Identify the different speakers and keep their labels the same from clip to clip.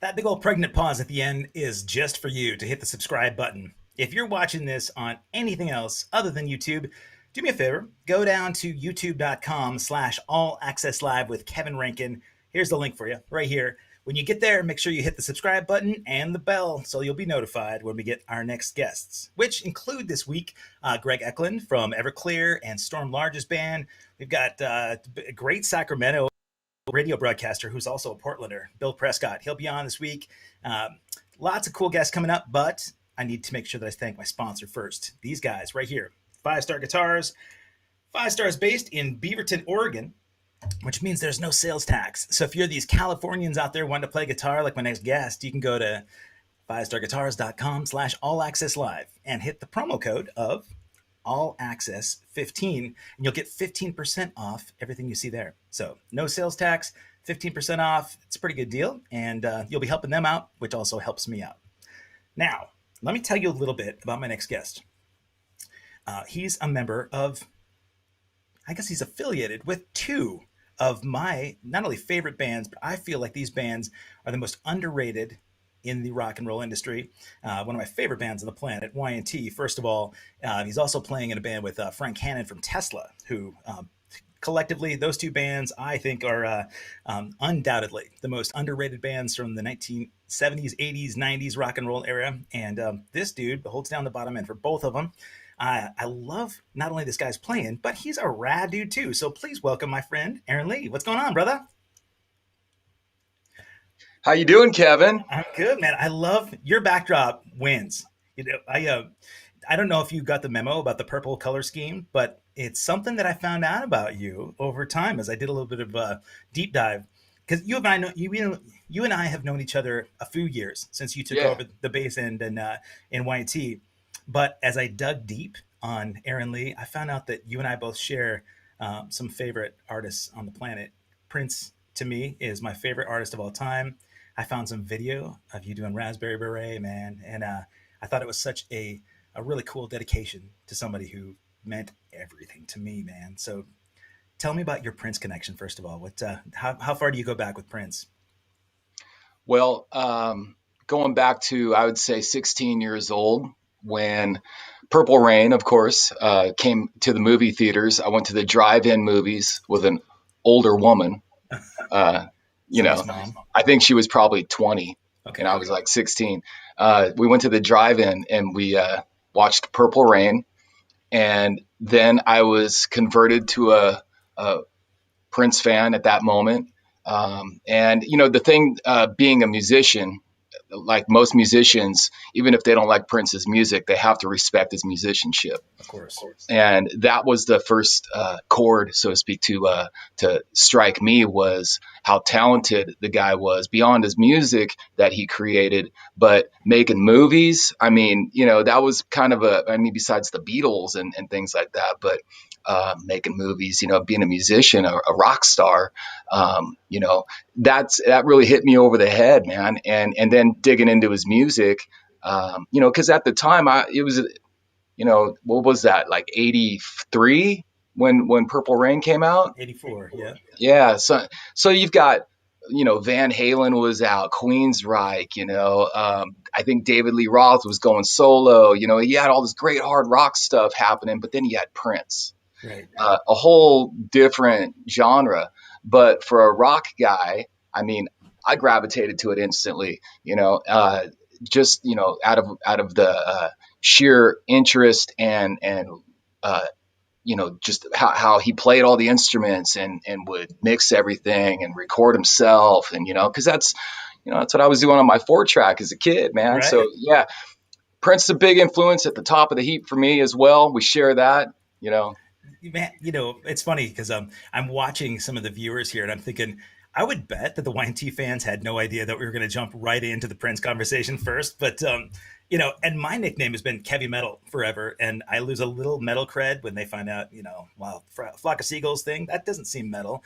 Speaker 1: That big old pregnant pause at the end is just for you to hit the subscribe button. If you're watching this on anything else other than YouTube, do me a favor, go down to youtube.com/all access live with Kevin Rankin. Here's the link for you right here. When you get there, make sure you hit the subscribe button and the bell so you'll be notified when we get our next guests, which include this week Greg Eklund from Everclear and Storm Large's band. We've got a great Sacramento radio broadcaster who's also a Portlander, Bill Prescott. He'll be on this week. Lots of cool guests coming up, but I need to make sure that I thank my sponsor first. These guys right here, 5-Star Guitars. 5-Star based in Beaverton, Oregon, which means there's no sales tax. So if you're these Californians out there wanting to play guitar like my next guest, you can go to 5starguitars.com/all access live and hit the promo code of all access 15 and you'll get 15% off everything you see there. So no sales tax, 15% off. It's a pretty good deal, and you'll be helping them out, which also helps me out. Now, let me tell you a little bit about my next guest. He's a member of, I guess he's affiliated with two of my not only favorite bands, but I feel like these bands are the most underrated in the rock and roll industry. One of my favorite bands on the planet, Y&T. First of all, he's also playing in a band with Frank Hannon from Tesla, who collectively, those two bands, I think, are undoubtedly the most underrated bands from the 1970s, 80s, 90s rock and roll era. And this dude holds down the bottom end for both of them. I love not only this guy's playing, but he's a rad dude too. So please welcome my friend, Aaron Lee. What's going on, brother?
Speaker 2: How you doing, Kevin?
Speaker 1: I'm good, man. I love your backdrop wins. You know, I don't know if you got the memo about the purple color scheme, but it's something that I found out about you over time as I did a little bit of a deep dive. Because you and I have known each other a few years since you took over the bass end in Y&T. But as I dug deep on Aaron Lee, I found out that you and I both share some favorite artists on the planet. Prince, to me, is my favorite artist of all time. I found some video of you doing Raspberry Beret, man, and I thought it was such a really cool dedication to somebody who meant everything to me, man. So tell me about your Prince connection, first of all. What, how far do you go back with Prince?
Speaker 2: Well, going back to, I would say 16 years old when Purple Rain, of course, came to the movie theaters. I went to the drive-in movies with an older woman. I think she was probably 20 and I was like 16. We went to the drive-in and we watched Purple Rain. And then I was converted to a Prince fan at that moment. And, the thing, being a musician, like most musicians, even if they don't like Prince's music, they have to respect his musicianship.
Speaker 1: Of course.
Speaker 2: And that was the first chord, so to speak, to strike me, was how talented the guy was beyond his music that he created, but making movies. I mean, that was kind of besides the Beatles and things like that, but making movies, being a musician, a rock star, that really hit me over the head, man. And then digging into his music, because at the time it was, what was that, like 83 when Purple Rain came out?
Speaker 1: 84, yeah.
Speaker 2: Yeah. So you've got, Van Halen was out, Queensryche, I think David Lee Roth was going solo, he had all this great hard rock stuff happening, but then you had Prince.
Speaker 1: Right.
Speaker 2: A whole different genre. But for a rock guy, I mean, I gravitated to it instantly, just, out of the sheer interest and just how he played all the instruments and would mix everything and record himself. And, because that's what I was doing on my 4-track as a kid, man.
Speaker 1: Right.
Speaker 2: So, yeah, Prince is a big influence at the top of the heap for me as well. We share that,
Speaker 1: Man, it's funny because I'm watching some of the viewers here and I'm thinking, I would bet that the Y&T fans had no idea that we were going to jump right into the Prince conversation first. But, and my nickname has been Kevy Metal forever. And I lose a little metal cred when they find out, wow, Flock of Seagulls thing, that doesn't seem metal.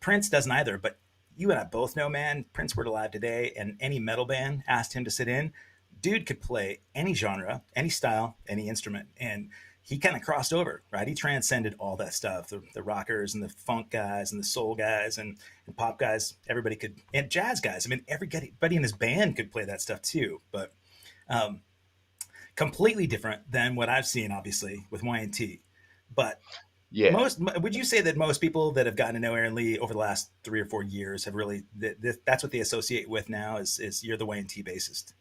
Speaker 1: Prince doesn't either. But you and I both know, man, Prince were alive today and any metal band asked him to sit in. Dude could play any genre, any style, any instrument. And he kind of crossed over, right? He transcended all that stuff, the rockers and the funk guys and the soul guys and pop guys. Everybody could, and jazz guys. I mean, everybody in his band could play that stuff too. But um, completely different than what I've seen, obviously, with Y&T. But
Speaker 2: Yeah.
Speaker 1: would you say that most people that have gotten to know Aaron Lee over the last 3 or 4 years have really that's what they associate with now is you're the Y&T bassist?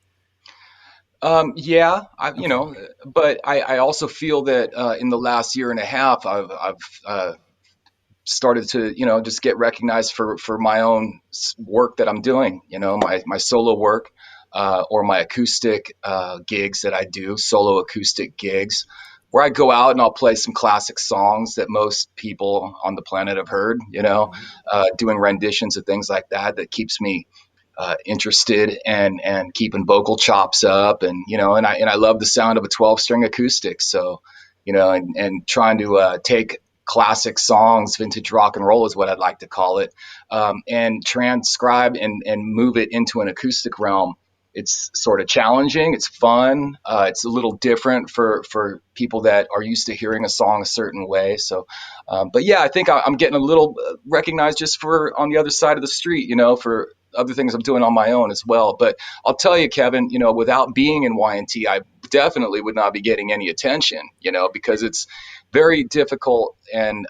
Speaker 2: Yeah,
Speaker 1: Okay.
Speaker 2: but I also feel that in the last year and a half, I've started to, just get recognized for my own work that I'm doing, my solo work, or my acoustic gigs that I do, solo acoustic gigs, where I go out and I'll play some classic songs that most people on the planet have heard,
Speaker 1: Mhm.
Speaker 2: doing renditions of things like that. That keeps me interested and keeping vocal chops up, and and I love the sound of a 12 string acoustic. So and trying to take classic songs, vintage rock and roll is what I'd like to call it, and transcribe and move it into an acoustic realm. It's sort of challenging. It's fun. It's a little different for people that are used to hearing a song a certain way. So, but yeah, I think I'm getting a little recognized just for on the other side of the street, for other things I'm doing on my own as well. But I'll tell you, Kevin, without being in Y&T, I definitely would not be getting any attention, because it's very difficult and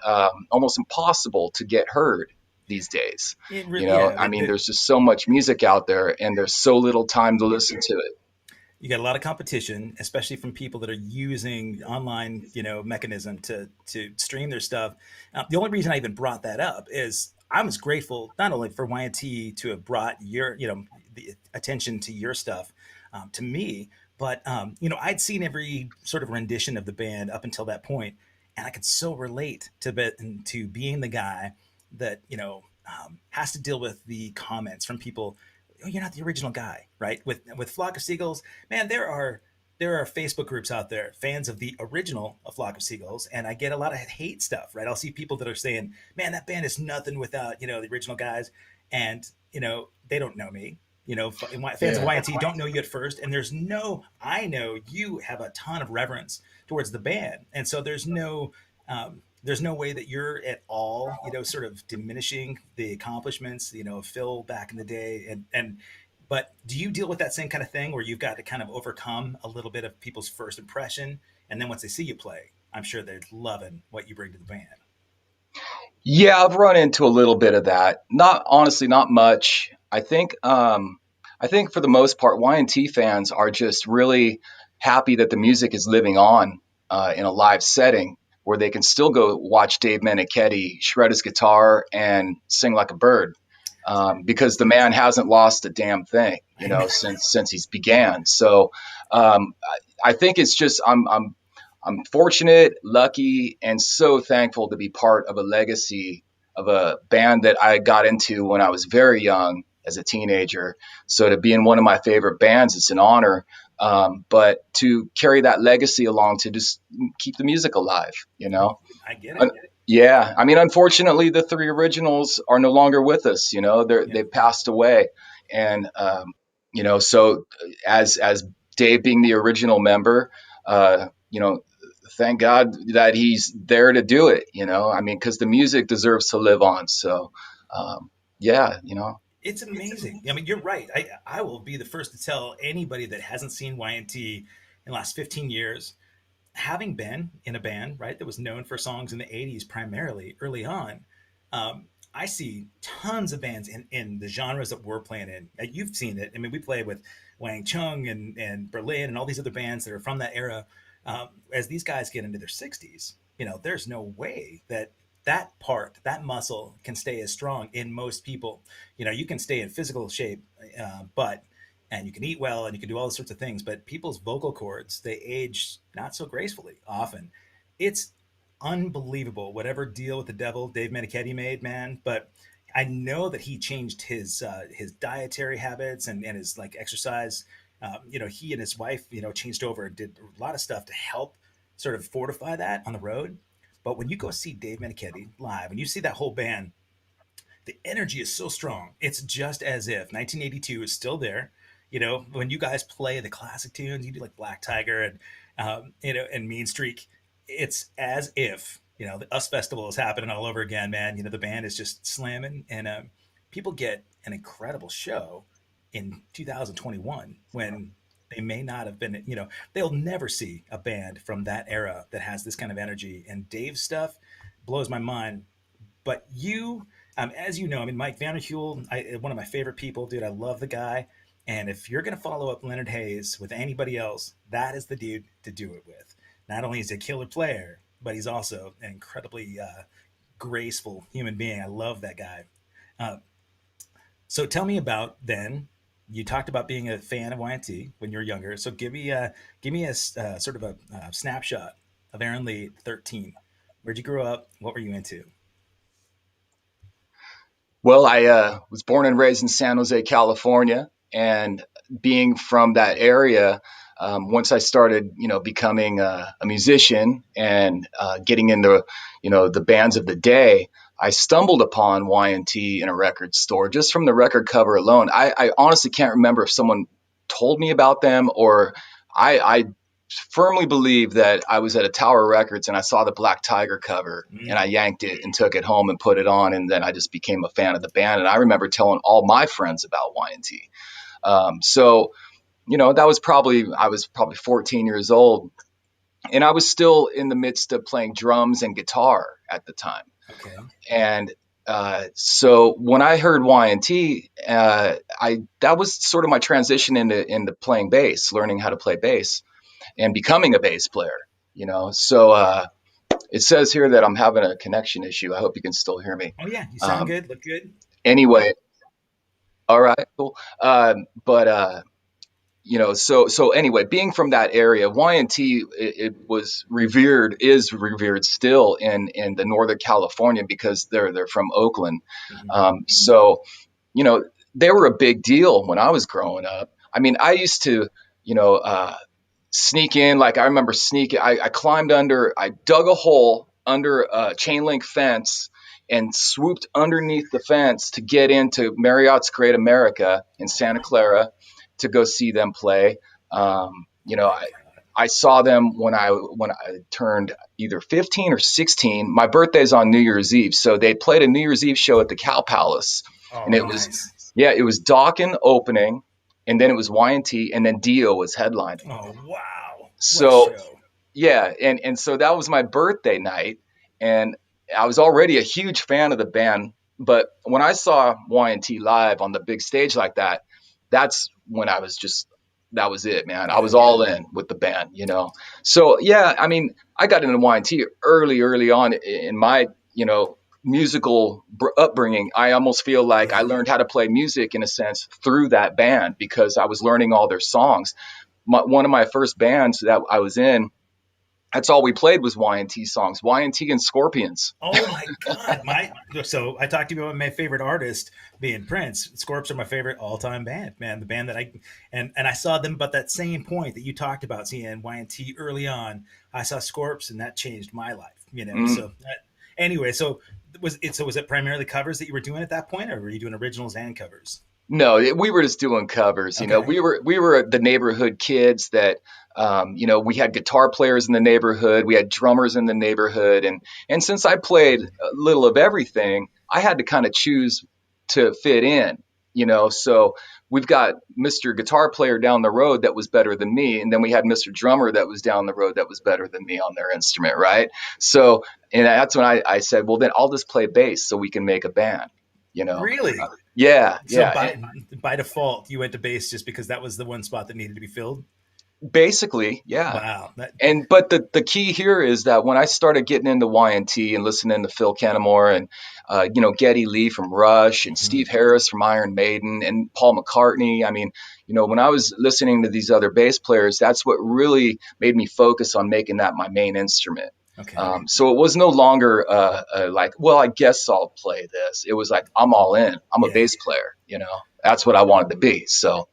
Speaker 2: almost impossible to get heard these days.
Speaker 1: Yeah,
Speaker 2: I mean, there's just so much music out there and there's so little time to listen to it.
Speaker 1: you got a lot of competition, especially from people that are using online, mechanism to stream their stuff. The only reason I even brought that up is I was grateful not only for Y&T to have brought your, the attention to your stuff to me, but I'd seen every sort of rendition of the band up until that point, and I could so relate to being the guy that has to deal with the comments from people. "Oh, you're not the original guy," right? With Flock of Seagulls, man, there are Facebook groups out there, fans of the original A Flock of Seagulls, and I get a lot of hate stuff, right? I'll see people that are saying, "Man, that band is nothing without the original guys," and they don't know me. Fans of
Speaker 2: Yeah.
Speaker 1: Y&T don't know you at first, and I know you have a ton of reverence towards the band, and so there's no way that you're at all, sort of diminishing the accomplishments, of Phil back in the day. But do you deal with that same kind of thing where you've got to kind of overcome a little bit of people's first impression? And then once they see you play, I'm sure they're loving what you bring to the band.
Speaker 2: Yeah, I've run into a little bit of that. Not honestly, not much. I think for the most part, Y&T fans are just really happy that the music is living on in a live setting where they can still go watch Dave Meniketti shred his guitar and sing like a bird, because the man hasn't lost a damn thing, since he's began. So I think it's just I'm fortunate, lucky, and so thankful to be part of a legacy of a band that I got into when I was very young as a teenager. So to be in one of my favorite bands, it's an honor. But to carry that legacy along, to just keep the music alive.
Speaker 1: I get it.
Speaker 2: Un- yeah, I mean, unfortunately, the three originals are no longer with us.
Speaker 1: Yeah.
Speaker 2: They've passed away, and so as Dave being the original member, thank God that he's there to do it. I mean, because the music deserves to live on. So, yeah.
Speaker 1: It's amazing. I mean, you're right. I will be the first to tell anybody that hasn't seen Y&T in the last 15 years, having been in a band, right, that was known for songs in the 80s primarily early on. I see tons of bands in the genres that we're playing in. You've seen it. I mean, we play with Wang Chung and Berlin and all these other bands that are from that era. As these guys get into their 60s, there's no way that muscle can stay as strong in most people. You can stay in physical shape, but and you can eat well and you can do all sorts of things, but people's vocal cords, they age not so gracefully often. It's unbelievable whatever deal with the devil Dave Meniketti made, man. But I know that he changed his dietary habits and his like exercise. He and his wife, changed over and did a lot of stuff to help sort of fortify that on the road. But when you go see Dave Meniketti live and you see that whole band, the energy is so strong. It's just as if 1982 is still there. When you guys play the classic tunes, you do like Black Tiger and and Mean Streak. it's as if the US Festival is happening all over again, man. The band is just slamming, and people get an incredible show in 2021 when they may not have been. They'll never see a band from that era that has this kind of energy. And Dave's stuff blows my mind. But as you know, I mean, Mike Vanderhule, one of my favorite people, dude. I love the guy. And if you're going to follow up Leonard Hayes with anybody else, that is the dude to do it with. Not only is he a killer player, but he's also an incredibly graceful human being. I love that guy. Uh, so tell me about then. You talked about being a fan of Y&T when you were younger. So give me a sort of a snapshot of Aaron Lee, 13. Where'd you grow up? What were you into?
Speaker 2: Well, I was born and raised in San Jose, California, and being from that area, once I started, becoming a musician and getting into, the bands of the day, I stumbled upon Y&T in a record store just from the record cover alone. I honestly can't remember if someone told me about them, or I firmly believe that I was at a Tower Records and I saw the Black Tiger cover and I yanked it and took it home and put it on. And then I just became a fan of the band. And I remember telling all my friends about Y&T. So, I was probably 14 years old, and I was still in the midst of playing drums and guitar at the time.
Speaker 1: Okay.
Speaker 2: And so when I heard Y&T, that was sort of my transition into playing bass, learning how to play bass and becoming a bass player, So it says here that I'm having a connection issue. I hope you can still hear me.
Speaker 1: Oh yeah, you sound good, look good.
Speaker 2: Anyway, all right, cool. So anyway, being from that area, Y&T, it was revered, is revered still in the Northern California because they're from Oakland. So, they were a big deal when I was growing up. I mean, I used to, sneak in. Like I remember sneaking. I climbed under. I dug a hole under a chain link fence and swooped underneath the fence to get into Marriott's Great America in Santa Clara to go see them play. I saw them when I turned either 15 or 16. My birthday's on New Year's Eve, so they played a New Year's Eve show at the Cow Palace, and it was Dokken opening, and then it was Y&T, and then Dio was headlining.
Speaker 1: Oh wow!
Speaker 2: So yeah, and so that was my birthday night, and I was already a huge fan of the band. But when I saw Y&T live on the big stage like that, that's when I was that was it, man. I was all in with the band, So yeah, I mean, I got into Y&T early on in my, musical upbringing. I almost feel like I learned how to play music in a sense through that band because I was learning all their songs. One of my first bands that I was in, that's all we played was Y&T songs, Y&T and Scorpions.
Speaker 1: Oh my God. So I talked to you about my favorite artist being Prince. Scorps are my favorite all-time band, man. The band that and I saw them about that same point that you talked about seeing Y&T early on. I saw Scorps and that changed my life, So anyway, so was it primarily covers that you were doing at that point, or were you doing originals and covers?
Speaker 2: No, we were just doing covers.
Speaker 1: Okay.
Speaker 2: We were the neighborhood kids that, we had guitar players in the neighborhood, we had drummers in the neighborhood, and since I played a little of everything, I had to kind of choose to fit in. So we've got Mr. Guitar Player down the road that was better than me, and then we had Mr. Drummer that was down the road that was better than me on their instrument, right? So, and that's when I said, well, then I'll just play bass so we can make a band.
Speaker 1: Really?
Speaker 2: Yeah.
Speaker 1: So by default, you went to bass just because that was the one spot that needed to be filled?
Speaker 2: Basically, yeah.
Speaker 1: Wow.
Speaker 2: But the key here is that when I started getting into Y&T and listening to Phil Kennemore and Geddy Lee from Rush and Steve Harris from Iron Maiden and Paul McCartney, I mean, when I was listening to these other bass players, that's what really made me focus on making that my main instrument.
Speaker 1: Okay.
Speaker 2: So it was no longer like, well, I guess I'll play this. It was like, I'm all in. I'm a bass player. That's what I wanted to be. So.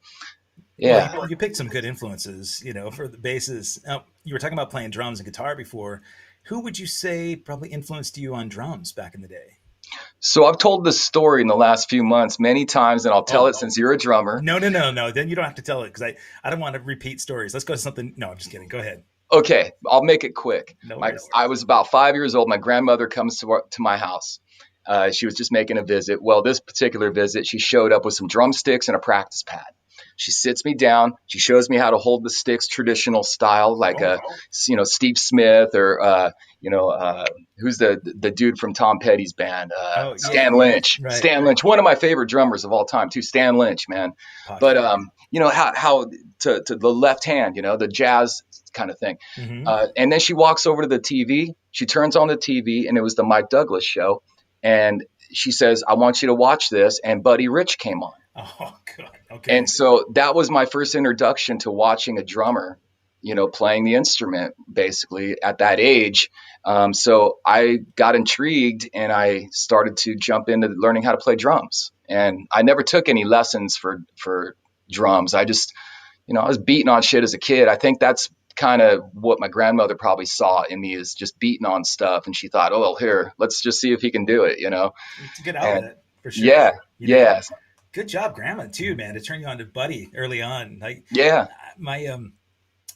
Speaker 2: Yeah.
Speaker 1: Well, you picked some good influences, for the basses. You were talking about playing drums and guitar before. Who would you say probably influenced you on drums back in the day?
Speaker 2: So I've told this story in the last few months many times, and I'll tell it since you're a drummer.
Speaker 1: No. Then you don't have to tell it because I don't want to repeat stories. Let's go to something. No, I'm just kidding. Go ahead.
Speaker 2: Okay, I'll make it quick.
Speaker 1: No worries.
Speaker 2: I was about 5 years old. My grandmother comes to my house. She was just making a visit. Well, this particular visit, she showed up with some drumsticks and a practice pad. She sits me down. She shows me how to hold the sticks traditional style, like
Speaker 1: Oh,
Speaker 2: Steve Smith or who's the dude from Tom Petty's band,
Speaker 1: oh yeah,
Speaker 2: Stan Lynch.
Speaker 1: right.
Speaker 2: Stan Lynch, one of my favorite drummers of all time, too. Stan Lynch, man. But
Speaker 1: Pocket.
Speaker 2: how to the left hand, the jazz kind of thing.
Speaker 1: Mm-hmm.
Speaker 2: And then she walks over to the TV. She turns on the TV, and it was the Mike Douglas show. And she says, "I want you to watch this." And Buddy Rich came on.
Speaker 1: Oh, God. Okay.
Speaker 2: And so that was my first introduction to watching a drummer, playing the instrument basically at that age. So I got intrigued and I started to jump into learning how to play drums. And I never took any lessons for drums. I just, I was beating on shit as a kid. I think that's kind of what my grandmother probably saw in me, is just beating on stuff. And she thought, oh, well, here, let's just see if he can do it,
Speaker 1: It's a good outlet for sure.
Speaker 2: Yeah.
Speaker 1: You know?
Speaker 2: Yeah.
Speaker 1: Good job, Grandma, too, man, to turn you on to Buddy early on. Like,
Speaker 2: Yeah.
Speaker 1: my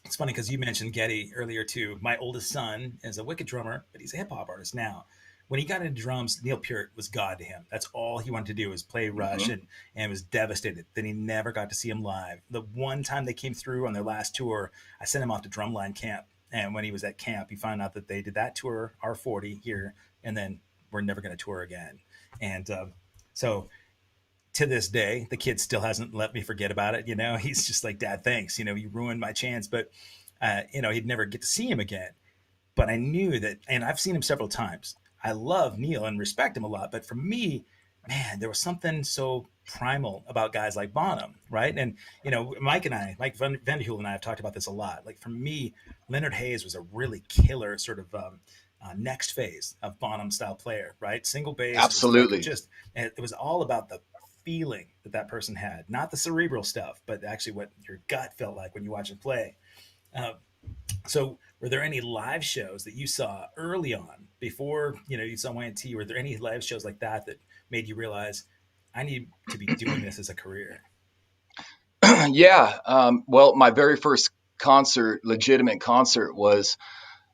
Speaker 1: it's funny because you mentioned Getty earlier too. My oldest son is a wicked drummer, but he's a hip hop artist now. When he got into drums, Neil Peart was God to him. That's all he wanted to do was play Rush,
Speaker 2: Mm-hmm.
Speaker 1: and was devastated that he never got to see him live. The one time they came through on their last tour, I sent him off to Drumline Camp, and when he was at camp, he found out that they did that tour, R40 here, and then we're never going to tour again. And so to this day, the kid still hasn't let me forget about it. He's just like, Dad, thanks. You ruined my chance, but he'd never get to see him again. But I knew that, and I've seen him several times. I love Neil and respect him a lot, but for me, man, there was something so primal about guys like Bonham, right? And Mike Vanderhul and I have talked about this a lot. Like for me, Leonard Hayes was a really killer sort of next phase of Bonham style player, right? Single bass,
Speaker 2: Absolutely.
Speaker 1: it was all about the feeling that person had, not the cerebral stuff, but actually what your gut felt like when you watch him play. Uh, so were there any live shows that you saw early on before, you saw Y&T? Were there any live shows like that made you realize I need to be doing this as a career?
Speaker 2: Yeah. Well, my very first legitimate concert was,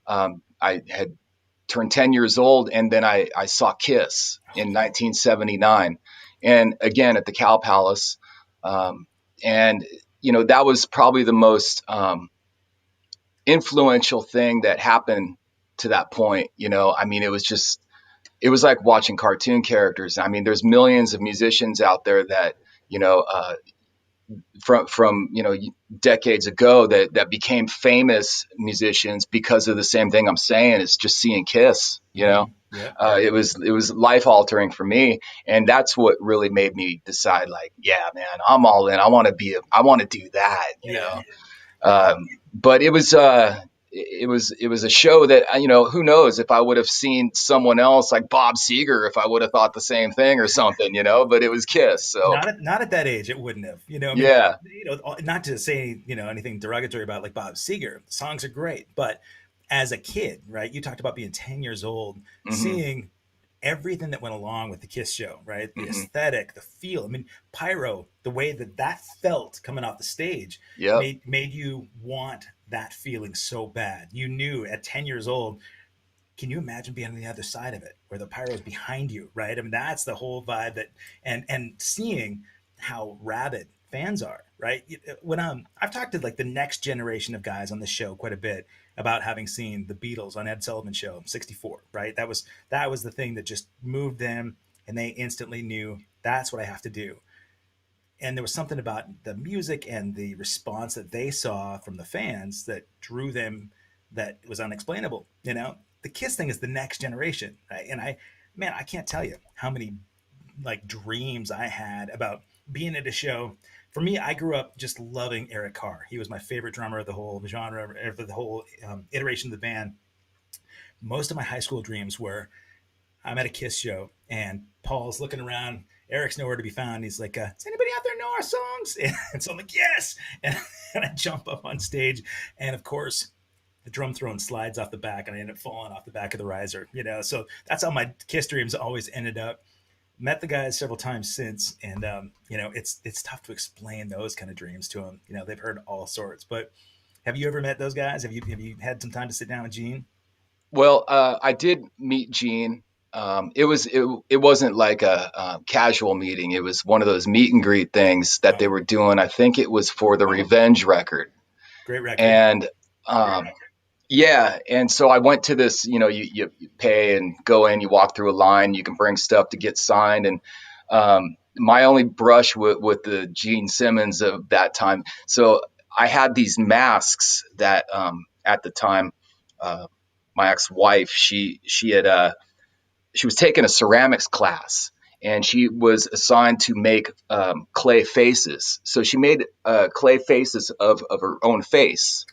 Speaker 2: I had turned 10 years old, and then I saw Kiss in 1979. And again, at the Cow Palace. And, that was probably the most influential thing that happened to that point. I mean, it was like watching cartoon characters. I mean, there's millions of musicians out there that, from decades ago that became famous musicians because of the same thing I'm saying. It's just seeing Kiss.
Speaker 1: Yeah.
Speaker 2: It was life altering for me, and that's what really made me decide, like, yeah, man, I'm all in. I want to do that.
Speaker 1: Yeah.
Speaker 2: But it was a show that, who knows if I would have seen someone else like Bob Seger, if I would have thought the same thing or something, but it was Kiss. So
Speaker 1: not at that age, it wouldn't have,
Speaker 2: yeah.
Speaker 1: Not to say, anything derogatory about like Bob Seger. Songs are great, but as a kid, right? You talked about being 10 years old,
Speaker 2: Mm-hmm.
Speaker 1: seeing everything that went along with the Kiss show, right? The
Speaker 2: Mm-hmm.
Speaker 1: aesthetic, the feel. I mean, pyro, the way that felt coming off the stage,
Speaker 2: Yep.
Speaker 1: made you want that feeling so bad. You knew at 10 years old. Can you imagine being on the other side of it, where the pyro is behind you, right? I mean, that's the whole vibe and seeing how rabid fans are, right? When I've talked to like the next generation of guys on the show quite a bit about having seen the Beatles on Ed Sullivan's show, '64, right? That was the thing that just moved them, and they instantly knew that's what I have to do. And there was something about the music and the response that they saw from the fans that drew them, that was unexplainable. The Kiss thing is the next generation, right? And I can't tell you how many like dreams I had about being at a show. For me, I grew up just loving Eric Carr. He was my favorite drummer of the whole genre, of the whole iteration of the band. Most of my high school dreams were I'm at a Kiss show and Paul's looking around. Eric's nowhere to be found. He's like, does anybody out there know our songs? And so I'm like, yes. And I jump up on stage. And of course, the drum throne slides off the back and I end up falling off the back of the riser. So that's how my Kiss dreams always ended up. Met the guys several times since. And, it's tough to explain those kind of dreams to them. They've heard all sorts. But Have you ever met those guys? Have you had some time to sit down with Gene?
Speaker 2: Well, I did meet Gene. It wasn't like a casual meeting. It was one of those meet and greet things that they
Speaker 1: Oh,
Speaker 2: were doing. I think it was for the Revenge record.
Speaker 1: great record.
Speaker 2: And yeah, and so I went to this. You pay and go in. You walk through a line. You can bring stuff to get signed. And my only brush with the Gene Simmons of that time. So I had these masks that at the time. Uh, my ex-wife, she was taking a ceramics class, and she was assigned to make clay faces. So she made clay faces of her own face,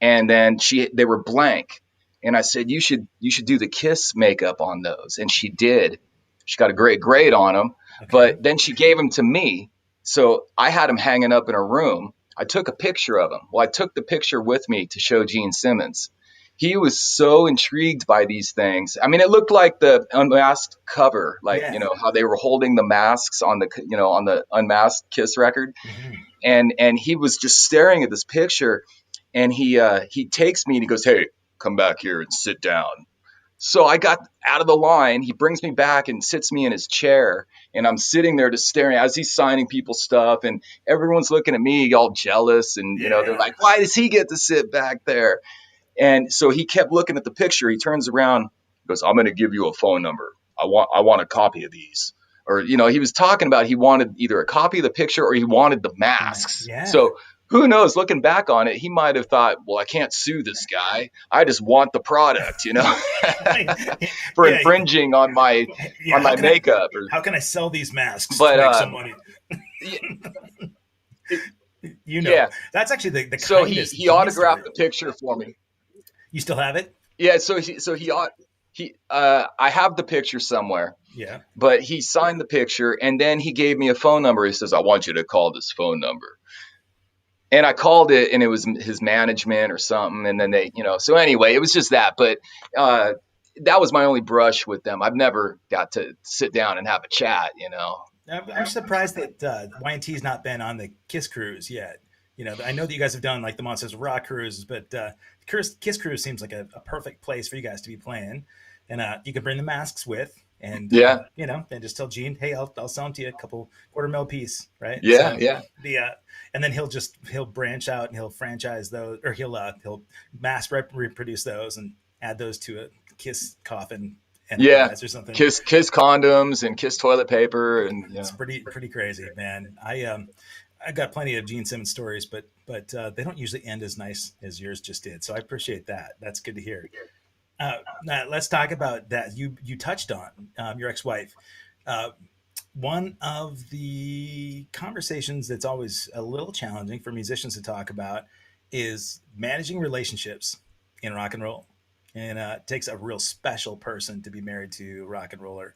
Speaker 2: and then they were blank. And I said, you should do the Kiss makeup on those, and she did. She got a great grade on them,
Speaker 1: Okay.
Speaker 2: but then she gave them to me, so I had them hanging up in her room. I took a picture of them. Well, I took the picture with me to show Gene Simmons. He was so intrigued by these things. I mean, it looked like the Unmasked cover, like,
Speaker 1: Yeah.
Speaker 2: how they were holding the masks on the Unmasked Kiss record.
Speaker 1: Hmm.
Speaker 2: And he was just staring at this picture, and he takes me and he goes, "Hey, come back here and sit down." So I got out of the line. He brings me back and sits me in his chair, and I'm sitting there just staring as he's signing people's stuff, and everyone's looking at me all jealous, and they're
Speaker 1: Yeah.
Speaker 2: like, "Why does he get to sit back there?" And so he kept looking at the picture. He turns around, goes, "I'm going to give you a phone number. I want a copy of these." Or, he was talking about he wanted either a copy of the picture or he wanted the masks.
Speaker 1: Yeah.
Speaker 2: So who knows? Looking back on it, he might have thought, well, I can't sue this guy. I just want the product, for
Speaker 1: Yeah.
Speaker 2: infringing on my
Speaker 1: Yeah.
Speaker 2: makeup.
Speaker 1: How can I sell these masks to
Speaker 2: But
Speaker 1: make some money? You know,
Speaker 2: yeah,
Speaker 1: that's actually the
Speaker 2: so he
Speaker 1: kindest
Speaker 2: he
Speaker 1: genius
Speaker 2: autographed
Speaker 1: story.
Speaker 2: the picture for me.
Speaker 1: You still have it?
Speaker 2: Yeah, I have the picture somewhere.
Speaker 1: Yeah.
Speaker 2: But he signed the picture, and then he gave me a phone number. He says, "I want you to call this phone number." And I called it, and it was his management or something. And then so anyway, it was just that. But that was my only brush with them. I've never got to sit down and have a chat.
Speaker 1: I'm surprised that Y&T's not been on the Kiss cruise yet. I know that you guys have done like the Monsters of Rock cruises, but Kiss cruise seems like a perfect place for you guys to be playing, and you can bring the masks with, and
Speaker 2: Yeah,
Speaker 1: and just tell Gene, hey, I'll sell them to you a couple quarter mil piece, right?
Speaker 2: yeah,
Speaker 1: So
Speaker 2: yeah,
Speaker 1: the and then he'll branch out and he'll franchise those, or he'll mass reproduce those and add those to a Kiss coffin
Speaker 2: yeah.
Speaker 1: enterprise or something.
Speaker 2: Kiss condoms and Kiss toilet paper, and
Speaker 1: It's pretty crazy, man. I got plenty of Gene Simmons stories, but they don't usually end as nice as yours just did. So I appreciate that. That's good to hear. Now let's talk about that. You touched on your ex-wife. Uh, One of the conversations that's always a little challenging for musicians to talk about is managing relationships in rock and roll, and it takes a real special person to be married to a rock and roller.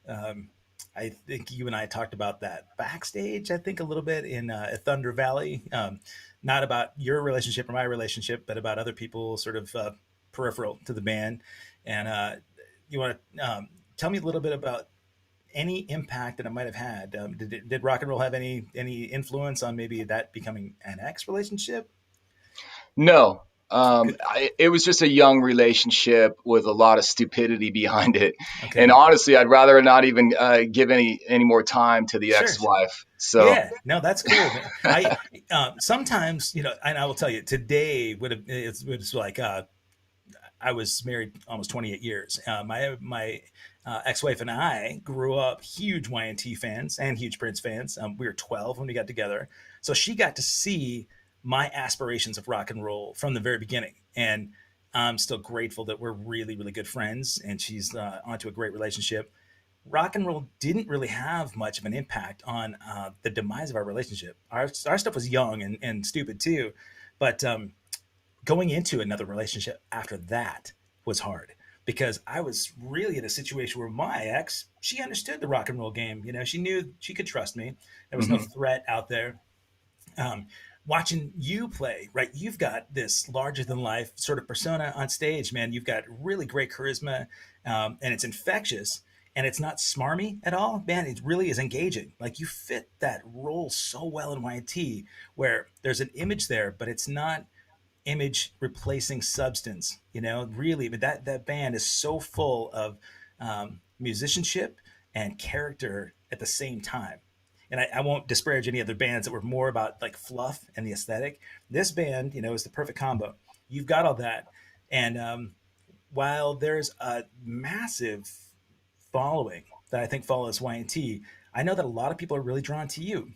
Speaker 1: Um, I think you and I talked about that backstage. I think a little bit in Thunder Valley, not about your relationship or my relationship, but about other people, sort of peripheral to the band. And you want to tell me a little bit about any impact that it might have had? Did rock and roll have any influence on maybe that becoming an ex relationship?
Speaker 2: no.
Speaker 1: Good.
Speaker 2: It was just a young relationship with a lot of stupidity behind it, and
Speaker 1: Okay.
Speaker 2: honestly, I'd rather not even give any more time to the
Speaker 1: Sure.
Speaker 2: ex-wife. So
Speaker 1: Yeah. No, that's cool. I sometimes and I will tell you today would have it's like I was married almost 28 years. My ex-wife and I grew up huge Y&T fans and huge Prince fans. We were 12 when we got together, so she got to see my aspirations of rock and roll from the very beginning. And I'm still grateful that we're really, really good friends, and she's onto a great relationship. Rock and roll didn't really have much of an impact on the demise of our relationship. Our stuff was young and stupid too, but going into another relationship after that was hard because I was really in a situation where my ex, she understood the rock and roll game. She knew she could trust me. There was no
Speaker 2: mhm.
Speaker 1: threat out there. Um, Watching you play, right? You've got this larger than life sort of persona on stage, man. You've got really great charisma, and it's infectious, and it's not smarmy at all, man. It really is engaging. Like you fit that role so well in Y&T, where there's an image there, but it's not image replacing substance, really. But that band is so full of musicianship and character at the same time. And I won't disparage any other bands that were more about like fluff and the aesthetic. This band, is the perfect combo. You've got all that. And while there's a massive following that I think follows Y&T, I know that a lot of people are really drawn to you.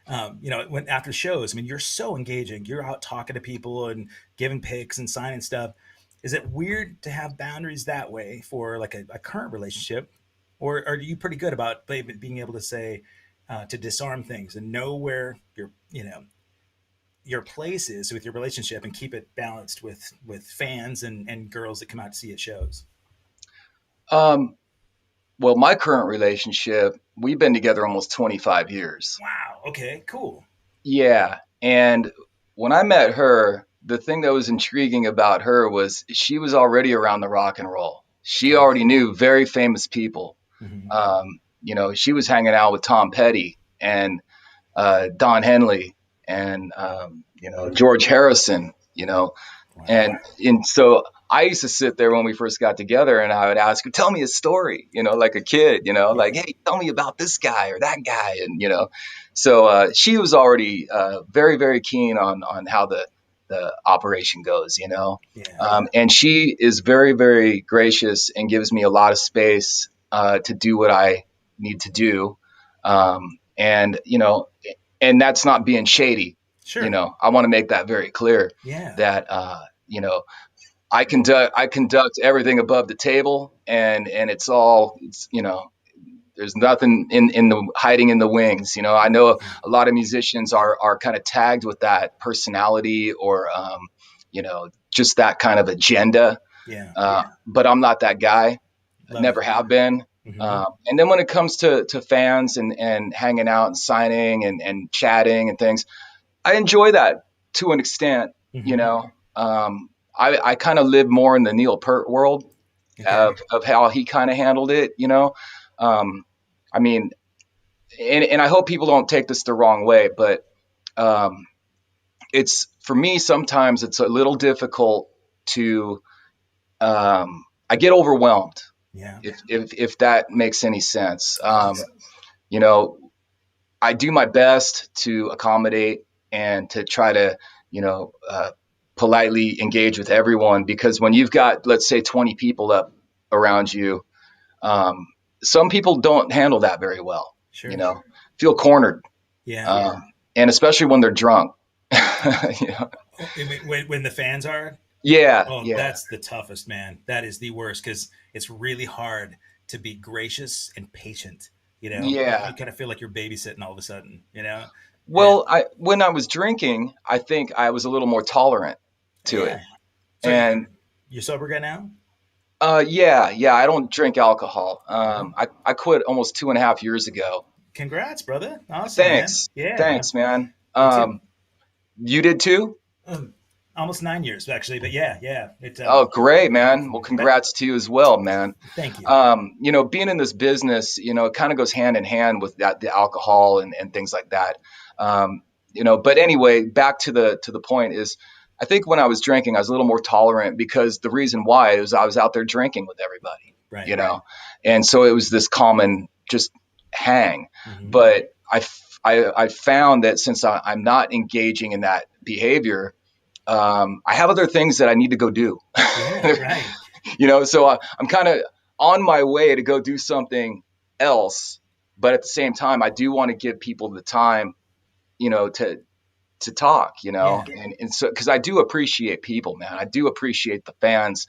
Speaker 1: When after shows, I mean, you're so engaging. You're out talking to people and giving pics and signing stuff. Is it weird to have boundaries that way for like a current relationship, or are you pretty good about being able to say to disarm things and know where your place is with your relationship and keep it balanced with fans and girls that come out to see at shows?
Speaker 2: Um, well, my current relationship, we've been together almost 25 years.
Speaker 1: Wow. Okay. Cool.
Speaker 2: Yeah. And when I met her, the thing that was intriguing about her was she was already around the rock and roll. She
Speaker 1: Okay.
Speaker 2: already knew very famous people.
Speaker 1: Mm-hmm.
Speaker 2: She was hanging out with Tom Petty and Don Henley and, George Harrison,
Speaker 1: Wow.
Speaker 2: and so I used to sit there when we first got together and I would ask her, tell me a story, like a kid, like,
Speaker 1: Yeah.
Speaker 2: hey, tell me about this guy or that guy. And, so she was already very, very keen on how the operation goes.
Speaker 1: Yeah.
Speaker 2: And she is very, very gracious and gives me a lot of space to do what I need to do. And that's not being shady.
Speaker 1: Sure.
Speaker 2: I want to make that very clear
Speaker 1: Yeah.
Speaker 2: that, I conduct everything above the table, and there's nothing in the hiding in the wings. I know
Speaker 1: Yeah.
Speaker 2: a lot of musicians are kind of tagged with that personality or just that kind of agenda.
Speaker 1: Yeah.
Speaker 2: But I'm not that guy. I
Speaker 1: Love it.
Speaker 2: never have been.
Speaker 1: Mm-hmm.
Speaker 2: And then when it comes to fans and hanging out and signing and chatting and things, I enjoy that to an extent. you
Speaker 1: Mm-hmm.
Speaker 2: know. I kind of live more in the Neil Peart world
Speaker 1: Okay.
Speaker 2: of how he kind of handled it. Um, I mean, and I hope people don't take this the wrong way, but um, it's for me sometimes it's a little difficult to. I get overwhelmed
Speaker 1: Yeah.
Speaker 2: if that makes any sense.
Speaker 1: It does.
Speaker 2: You know, I do my best to accommodate and to try to, you know, uh, politely engage with everyone because when you've got, let's say, 20 people up around you, um, some people don't handle that very well, you
Speaker 1: Sure.
Speaker 2: know, feel cornered,
Speaker 1: Yeah.
Speaker 2: and especially when they're drunk. you know?
Speaker 1: Oh, when the fans are,
Speaker 2: Yeah,
Speaker 1: oh,
Speaker 2: yeah,
Speaker 1: that's the toughest, man. That is the worst because it's really hard to be gracious and patient. You
Speaker 2: yeah.
Speaker 1: kind of feel like you're babysitting all of a sudden, and
Speaker 2: Well, when I was drinking, I think I was a little more tolerant to it.
Speaker 1: yeah. So
Speaker 2: And
Speaker 1: you're sober guy now?
Speaker 2: yeah, I don't drink alcohol.
Speaker 1: Good.
Speaker 2: I quit almost 2.5 years ago.
Speaker 1: Congrats, brother. Awesome, man.
Speaker 2: Thanks.
Speaker 1: Yeah,
Speaker 2: Thanks, man.
Speaker 1: me too.
Speaker 2: You did too?
Speaker 1: Almost 9 years actually, but yeah.
Speaker 2: Oh, great, man. Well,
Speaker 1: But
Speaker 2: congrats to you as well, man.
Speaker 1: thank you.
Speaker 2: Being in this business, it kind of goes hand in hand with the alcohol and things like that. But anyway, back to the point is, I think when I was drinking, I was a little more tolerant because the reason why is I was out there drinking with everybody,
Speaker 1: Right.
Speaker 2: you know, and so it was this common just hang.
Speaker 1: Hmm.
Speaker 2: But I found that since I'm not engaging in that behavior, I have other things that I need to go do.
Speaker 1: Yeah. Right.
Speaker 2: So I'm kind of on my way to go do something else, but at the same time, I do want to give people the time, to talk,
Speaker 1: Yeah.
Speaker 2: and so because I do appreciate people, man. I do appreciate the fans.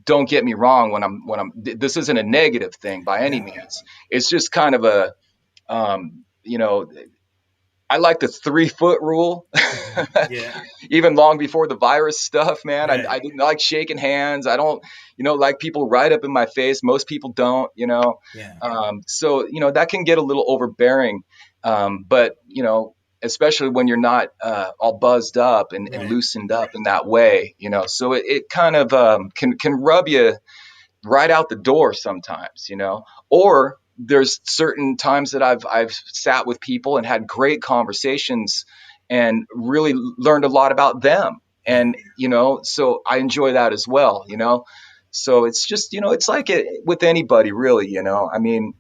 Speaker 2: Don't get me wrong this isn't a negative thing by any
Speaker 1: No.
Speaker 2: means. It's just kind of a, um, you know, I like the 3 foot rule.
Speaker 1: Hmm. Yeah.
Speaker 2: Even long before the virus stuff, man. I
Speaker 1: Right.
Speaker 2: didn't like shaking hands. I don't, like people right up in my face. Most people don't.
Speaker 1: Yeah.
Speaker 2: So, that can get a little overbearing. But, especially when you're not all buzzed up and
Speaker 1: Right.
Speaker 2: loosened up in that way. So it kind of can rub you right out the door sometimes. Or there's certain times that I've sat with people and had great conversations and really learned a lot about them,
Speaker 1: Yeah.
Speaker 2: And, so I enjoy that as well, So it's just, it's like it with anybody really, I mean,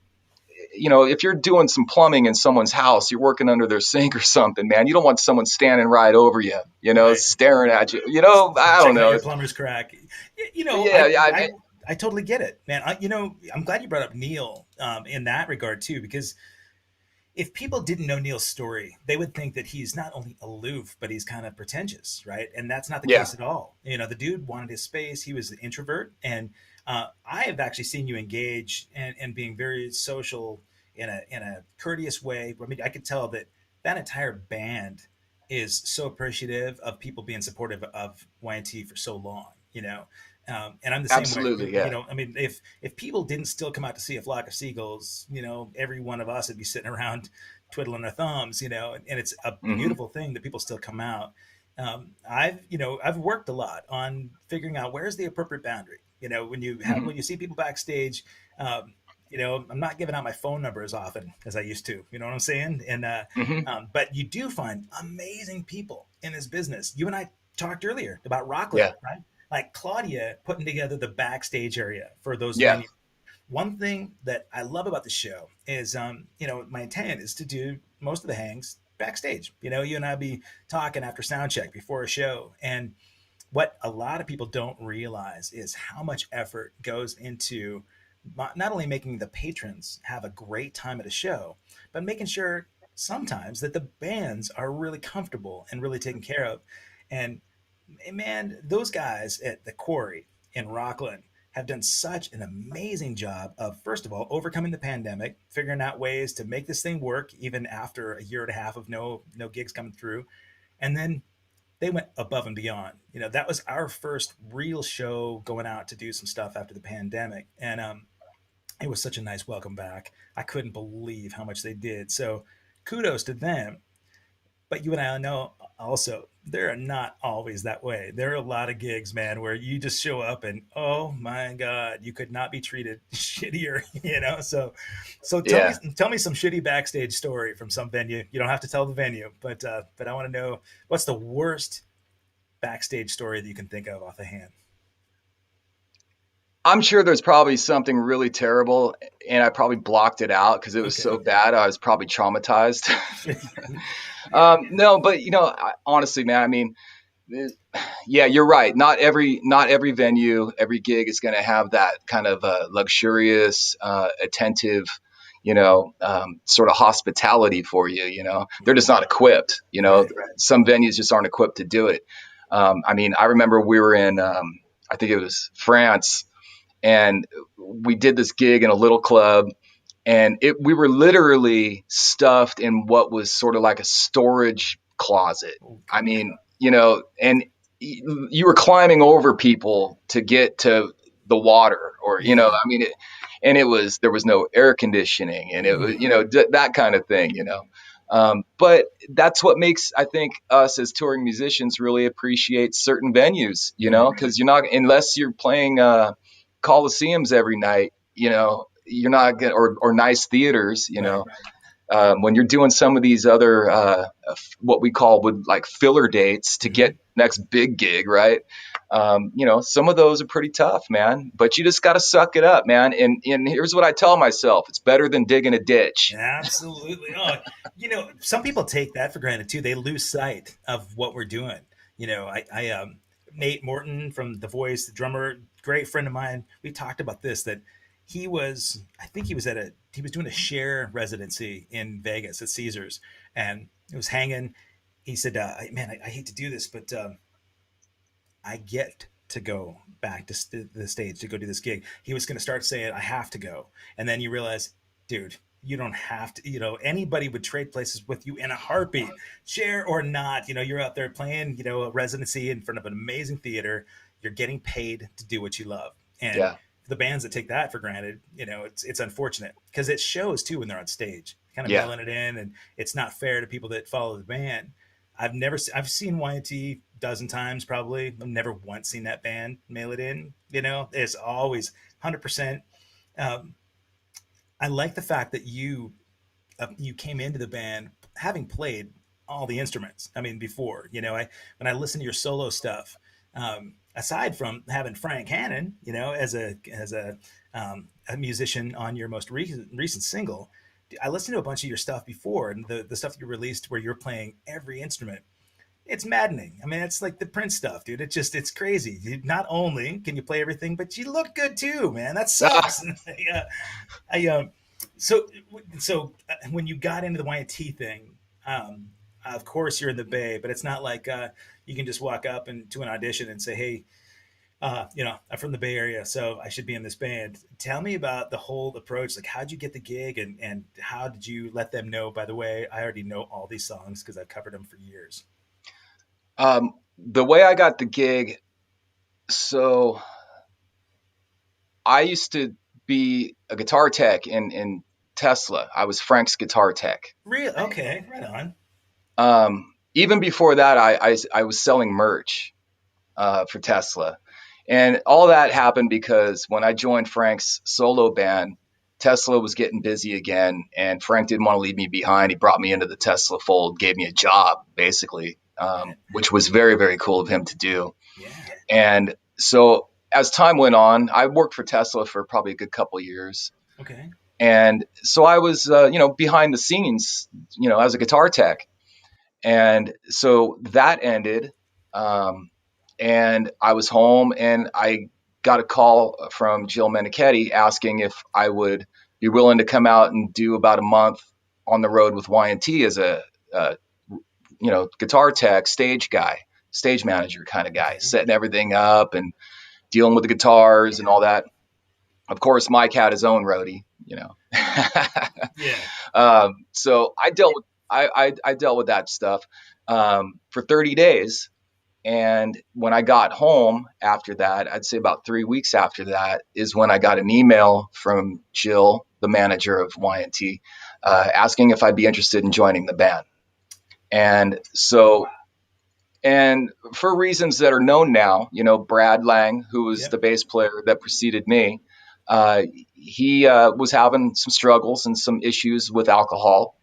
Speaker 2: if you're doing some plumbing in someone's house, you're working under their sink or something, man, you don't want someone standing right over you,
Speaker 1: Right.
Speaker 2: staring at you, I don't
Speaker 1: Checking out
Speaker 2: know.
Speaker 1: your plumber's crack. You know,
Speaker 2: Yeah, yeah,
Speaker 1: I totally get it, man. I'm glad you brought up Neil in that regard too, because if people didn't know Neil's story, they would think that he's not only aloof, but he's kind of pretentious, right? And that's not the
Speaker 2: yeah.
Speaker 1: case at all. The dude wanted his space. He was an introvert, and I have actually seen you engage and being very social in a courteous way. I mean, I could tell that that entire band is so appreciative of people being supportive of Y&T for so long. And I'm the same way.
Speaker 2: Absolutely, yeah.
Speaker 1: I mean, if people didn't still come out to see a flock of seagulls, every one of us would be sitting around twiddling our thumbs, and it's a
Speaker 2: Hmm.
Speaker 1: beautiful thing that people still come out. I've worked a lot on figuring out where's the appropriate boundary.
Speaker 2: Hmm.
Speaker 1: When you see people backstage, I'm not giving out my phone number as often as I used to. You know what I'm saying? And
Speaker 2: Hmm.
Speaker 1: but you do find amazing people in this business. You and I talked earlier about Rockland,
Speaker 2: Yeah,
Speaker 1: right? Like Claudia putting together the backstage area for those
Speaker 2: yeah.
Speaker 1: venues. One thing that I love about the show is, my intent is to do most of the hangs backstage. You and I be talking after sound check before a show, and what a lot of people don't realize is how much effort goes into not only making the patrons have a great time at a show, but making sure sometimes that the bands are really comfortable and really taken care of. And man, those guys at the Quarry in Rockland have done such an amazing job of, first of all, overcoming the pandemic, figuring out ways to make this thing work even after a year and a half of no gigs coming through, and then they went above and beyond. That was our first real show going out to do some stuff after the pandemic, and it was such a nice welcome back. I couldn't believe how much they did. So kudos to them. But you and I know also they're not always that way. There are a lot of gigs, man, where you just show up and oh my god, you could not be treated shittier, So
Speaker 2: Yeah.
Speaker 1: tell me some shitty backstage story from some venue. You don't have to tell the venue, but I want to know what's the worst backstage story that you can think of off the hand.
Speaker 2: I'm sure there's probably something really terrible, and I probably blocked it out because it was
Speaker 1: Okay.
Speaker 2: so bad. I was probably traumatized.
Speaker 1: Yeah.
Speaker 2: No, but honestly, man, I mean, yeah, you're right. Not every venue, every gig is going to have that kind of luxurious, attentive, sort of hospitality for you. They're just not equipped.
Speaker 1: Right.
Speaker 2: Some venues just aren't equipped to do it. I mean, I remember we were in, I think it was France, and we did this gig in a little club, and we were literally stuffed in what was sort of like a storage closet. I
Speaker 1: Okay.
Speaker 2: mean, and you were climbing over people to get to the water, or
Speaker 1: Yeah.
Speaker 2: I mean, and there was no air conditioning, and it
Speaker 1: Ooh.
Speaker 2: was that kind of thing. But that's what makes, I think, us as touring musicians really appreciate certain venues,
Speaker 1: Mm.
Speaker 2: because you're not, unless you're playing coliseums every night, you're not gonna, or nice theaters,
Speaker 1: Right.
Speaker 2: when you're doing some of these other what we call would like filler dates to
Speaker 1: Hmm.
Speaker 2: get next big gig, right? Some of those are pretty tough, man, but you just got to suck it up, man. And here's what I tell myself: it's better than digging a ditch.
Speaker 1: Absolutely. Oh, some people take that for granted too. They lose sight of what we're doing. Nate Morton from The Voice, the drummer, great friend of mine. We talked about this that I think he was doing a share residency in Vegas at Caesars, and it was hanging. He said, "Man, I hate to do this, but I get to go back to the stage to go do this gig." He was going to start saying, "I have to go," and then you realize, dude, you don't have to. Anybody would trade places with you in a heartbeat, share or not. You're out there playing, a residency in front of an amazing theater. You're getting paid to do what you love, and
Speaker 2: Yeah,
Speaker 1: the bands that take that for granted, it's unfortunate because it shows too when they're on stage, kind of
Speaker 2: yeah.
Speaker 1: mailing it in, and it's not fair to people that follow the band. I've seen Y&T a dozen times probably. I've never once seen that band mail it in. It's always 100%. Um, I like the fact that you came into the band having played all the instruments. I mean, before, when I listen to your solo stuff, aside from having Frank Hannon, as a musician on your most recent single, I listened to a bunch of your stuff before, and the stuff you released where you're playing every instrument. It's maddening. I mean, it's like the Prince stuff, dude. It's crazy. Not only can you play everything, but you look good too, man. That sucks. I so when you got into the Y&T thing, of course you're in the Bay, but it's not like you can just walk up and to an audition and say, hey, I'm from the Bay Area, so I should be in this band. Tell me about the whole approach. Like, how'd you get the gig, and how did you let them know, by the way, I already know all these songs because I've covered them for years?
Speaker 2: The way I got the gig, so I used to be a guitar tech in Tesla. I was Frank's guitar tech.
Speaker 1: Really? Okay, right on.
Speaker 2: Even before that, I was selling merch for Tesla. And all that happened because when I joined Frank's solo band, Tesla was getting busy again, and Frank didn't want to leave me behind. He brought me into the Tesla fold, gave me a job, basically, which was very, very cool of him to do.
Speaker 1: Yeah.
Speaker 2: And so as time went on, I worked for Tesla for probably a good couple of years.
Speaker 1: Okay.
Speaker 2: And so I was, behind the scenes, as a guitar tech. And so that ended. And I was home, and I got a call from Jill Menichetti asking if I would be willing to come out and do about a month on the road with Y&T as a guitar tech, stage manager kind of guy, setting everything up and dealing with the guitars and all that. Of course, Mike had his own roadie,
Speaker 1: Yeah.
Speaker 2: So I dealt with that stuff for 30 days. And when I got home after that, I'd say about 3 weeks after that is when I got an email from Jill, the manager of Y&T, asking if I'd be interested in joining the band. And so, and for reasons that are known now, Brad Lang, who was the bass player that preceded me, he was having some struggles and some issues with alcohol.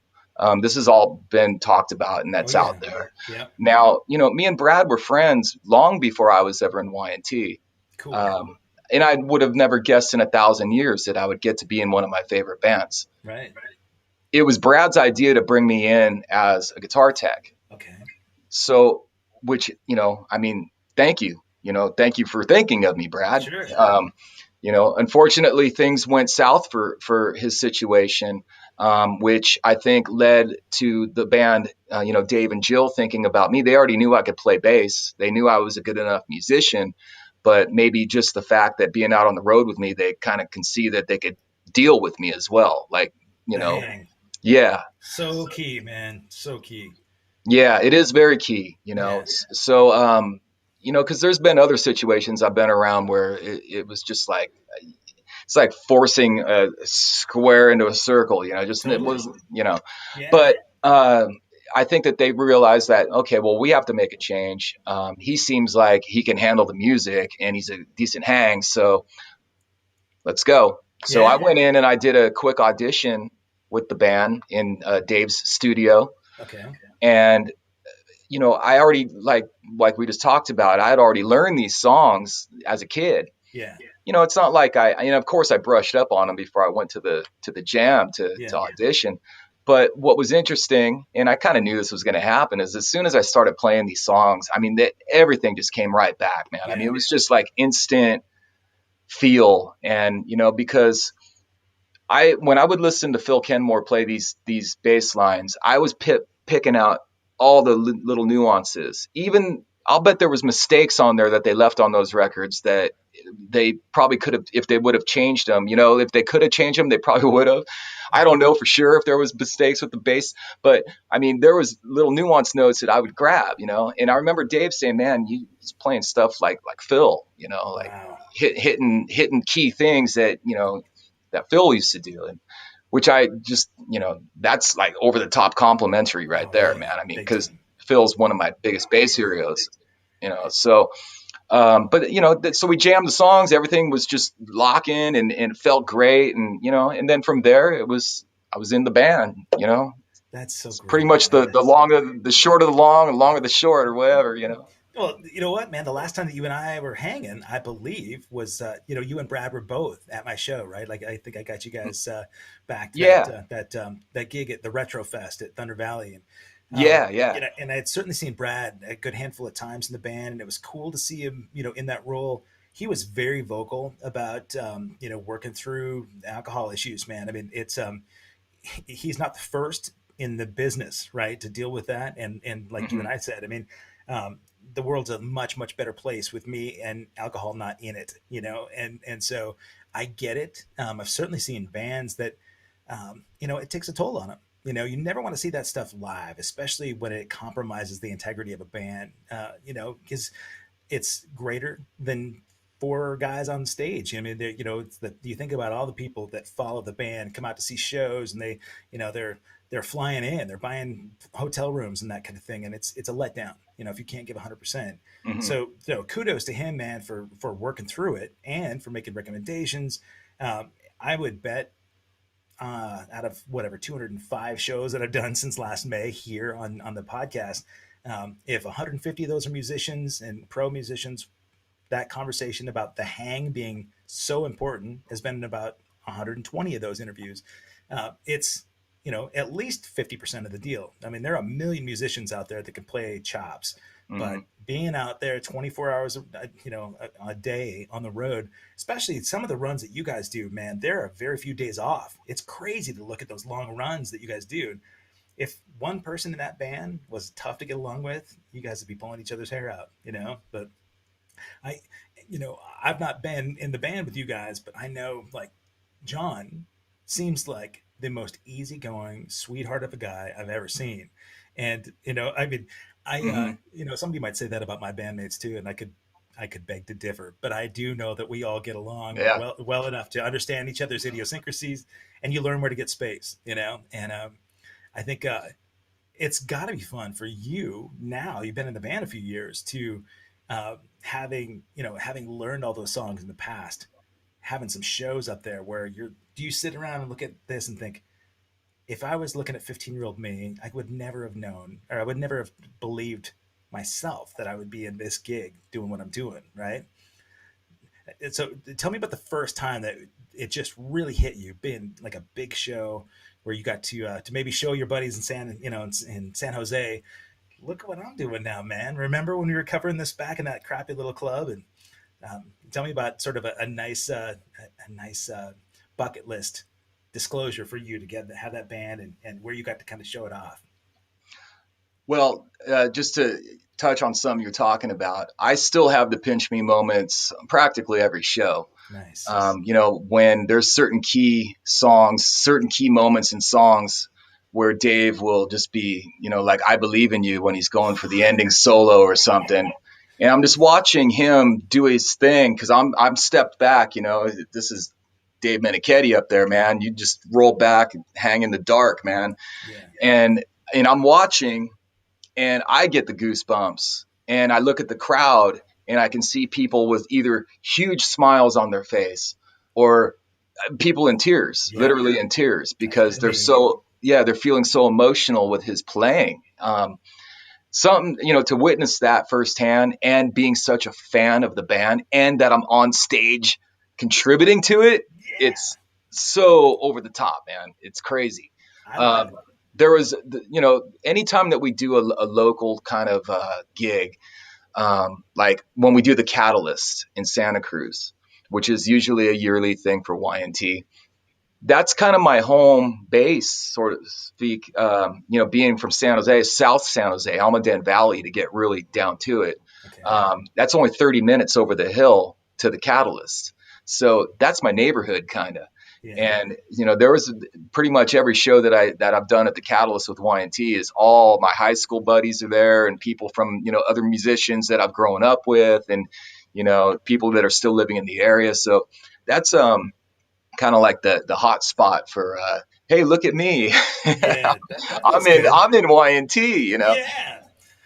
Speaker 2: This has all been talked about, and that's out there.
Speaker 1: Yeah.
Speaker 2: Now, me and Brad were friends long before I was ever in Y&T.
Speaker 1: Cool.
Speaker 2: And I would have never guessed in 1,000 years that I would get to be in one of my favorite bands.
Speaker 1: Right.
Speaker 2: It was Brad's idea to bring me in as a guitar tech.
Speaker 1: Okay.
Speaker 2: So, which, thank you. Thank you for thinking of me, Brad.
Speaker 1: Sure.
Speaker 2: Unfortunately, things went south for his situation. Which I think led to the band, Dave and Jill thinking about me. They already knew I could play bass. They knew I was a good enough musician, but maybe just the fact that being out on the road with me, they kind of can see that they could deal with me as well. Like,
Speaker 1: Dang.
Speaker 2: Yeah.
Speaker 1: So key, man. So key.
Speaker 2: Yeah, it is very key,
Speaker 1: Yeah.
Speaker 2: So, because there's been other situations I've been around where it was just like, it's like forcing a square into a circle,
Speaker 1: Totally.
Speaker 2: It was,
Speaker 1: Yeah.
Speaker 2: but I think that they realized that, okay, well, we have to make a change. He seems like he can handle the music and he's a decent hang. So let's go. So I went in and I did a quick audition with the band in Dave's studio.
Speaker 1: Okay.
Speaker 2: And, I already, like we just talked about, I had already learned these songs as a kid.
Speaker 1: Yeah.
Speaker 2: It's not like of course I brushed up on them before I went to the jam to audition. But what was interesting, and I kind of knew this was going to happen, is as soon as I started playing these songs, everything just came right back, man.
Speaker 1: Yeah.
Speaker 2: It was just like instant feel. And, because when I would listen to Phil Kenmore play these bass lines, I was picking out all the little nuances. Even I'll bet there was mistakes on there that they left on those records that they probably could have, if they would have changed them, if they could have changed them, they probably would have. I don't know for sure if there was mistakes with the bass, but there was little nuance notes that I would grab, and I remember Dave saying, man, he's playing stuff like Phil,
Speaker 1: Wow.
Speaker 2: hitting key things that, that Phil used to do. And which I just, that's like over the top complimentary right there, man. Because Phil's one of my biggest bass heroes, so, but, so we jammed the songs, everything was just locking and it felt great. And, and then from there I was in the band,
Speaker 1: That's so
Speaker 2: It's pretty
Speaker 1: great,
Speaker 2: much
Speaker 1: man.
Speaker 2: the long of the short of the long and long of the short or whatever, you know.
Speaker 1: Well, you know what, man? The last time that you and I were hanging, I believe, was you and Brad were both at my show, right? Like I think I got you guys back to
Speaker 2: Yeah,
Speaker 1: that gig at the Retro Fest at Thunder Valley, and
Speaker 2: yeah.
Speaker 1: and I had certainly seen Brad a good handful of times in the band, and it was cool to see him, in that role. He was very vocal about working through alcohol issues, man. I mean, it's he's not the first in the business, right, to deal with that. And like you and
Speaker 2: Hmm.
Speaker 1: I said, I mean, the world's a much much better place with me and alcohol not in it, and so I get it. I've certainly seen bands that, it takes a toll on them. You never want to see that stuff live, especially when it compromises the integrity of a band. Because it's greater than four guys on stage. I mean, it's the you think about all the people that follow the band, come out to see shows, and they're flying in, they're buying hotel rooms and that kind of thing, and it's a letdown. If you can't give 100%.
Speaker 2: Hmm.
Speaker 1: So kudos to him, man, for working through it and for making recommendations. I would bet out of whatever 205 shows that I've done since last May here on the podcast, if 150 of those are musicians and pro musicians, that conversation about the hang being so important has been in about 120 of those interviews. It's at least 50% of the deal. I mean, there are a million musicians out there that can play chops,
Speaker 2: Hmm.
Speaker 1: but being out there 24 hours a day on the road, especially some of the runs that you guys do, man, there are very few days off. It's crazy to look at those long runs that you guys do. If one person in that band was tough to get along with, you guys would be pulling each other's hair out. But I, I've not been in the band with you guys, but I know like John seems like the most easygoing sweetheart of a guy I've ever seen. And, I mean,
Speaker 2: Hmm.
Speaker 1: somebody might say that about my bandmates too. And I could beg to differ, but I do know that we all get along
Speaker 2: Yeah.
Speaker 1: well enough to understand each other's idiosyncrasies, and you learn where to get space. And I think it's got to be fun for you now. You've been in the band a few years to having learned all those songs in the past, having some shows up there where do you sit around and look at this and think, if I was looking at 15-year-old me, I would never have known, or I would never have believed myself that I would be in this gig doing what I'm doing, right? And so tell me about the first time that it just really hit you, being like a big show where you got to maybe show your buddies in in San Jose, look at what I'm doing now, man. Remember when we were covering this back in that crappy little club? And tell me about sort of a nice, bucket list disclosure for you to have that band, and where you got to kind of show it off.
Speaker 2: Well, just to touch on some you're talking about, I still have the pinch me moments practically every show.
Speaker 1: Nice.
Speaker 2: When there's certain key songs, certain key moments in songs where Dave will just be, like I Believe in You when he's going for the ending solo or something. And I'm just watching him do his thing because I'm stepped back, this is Dave Menichetti up there, man. You just roll back and hang in the dark, man.
Speaker 1: Yeah.
Speaker 2: And I'm watching and I get the goosebumps and I look at the crowd and I can see people with either huge smiles on their face or people in tears,
Speaker 1: Yeah.
Speaker 2: literally in tears,
Speaker 1: I feel
Speaker 2: because
Speaker 1: what you mean.
Speaker 2: they're feeling so emotional with his playing. Something, to witness that firsthand and being such a fan of the band and that I'm on stage contributing to it,
Speaker 1: Yeah.
Speaker 2: it's so over the top, man. It's crazy.
Speaker 1: I love
Speaker 2: Um,
Speaker 1: it.
Speaker 2: there was, anytime that we do a local kind of gig, like when we do the Catalyst in Santa Cruz, which is usually a yearly thing for Y&T, that's kind of my home base, sort of speak. Being from San Jose, South San Jose, Almaden Valley, to get really down to it.
Speaker 1: Okay.
Speaker 2: That's only 30 minutes over the hill to the Catalyst. So that's my neighborhood, kind of.
Speaker 1: Yeah.
Speaker 2: And there was pretty much every show that I've done at the Catalyst with Y&T is all my high school buddies are there, and people from other musicians that I've grown up with, and people that are still living in the area. So that's kind of like the hot spot for hey, look at me.
Speaker 1: Yeah. That feels
Speaker 2: I'm in
Speaker 1: good.
Speaker 2: I'm in Y&T.
Speaker 1: Yeah.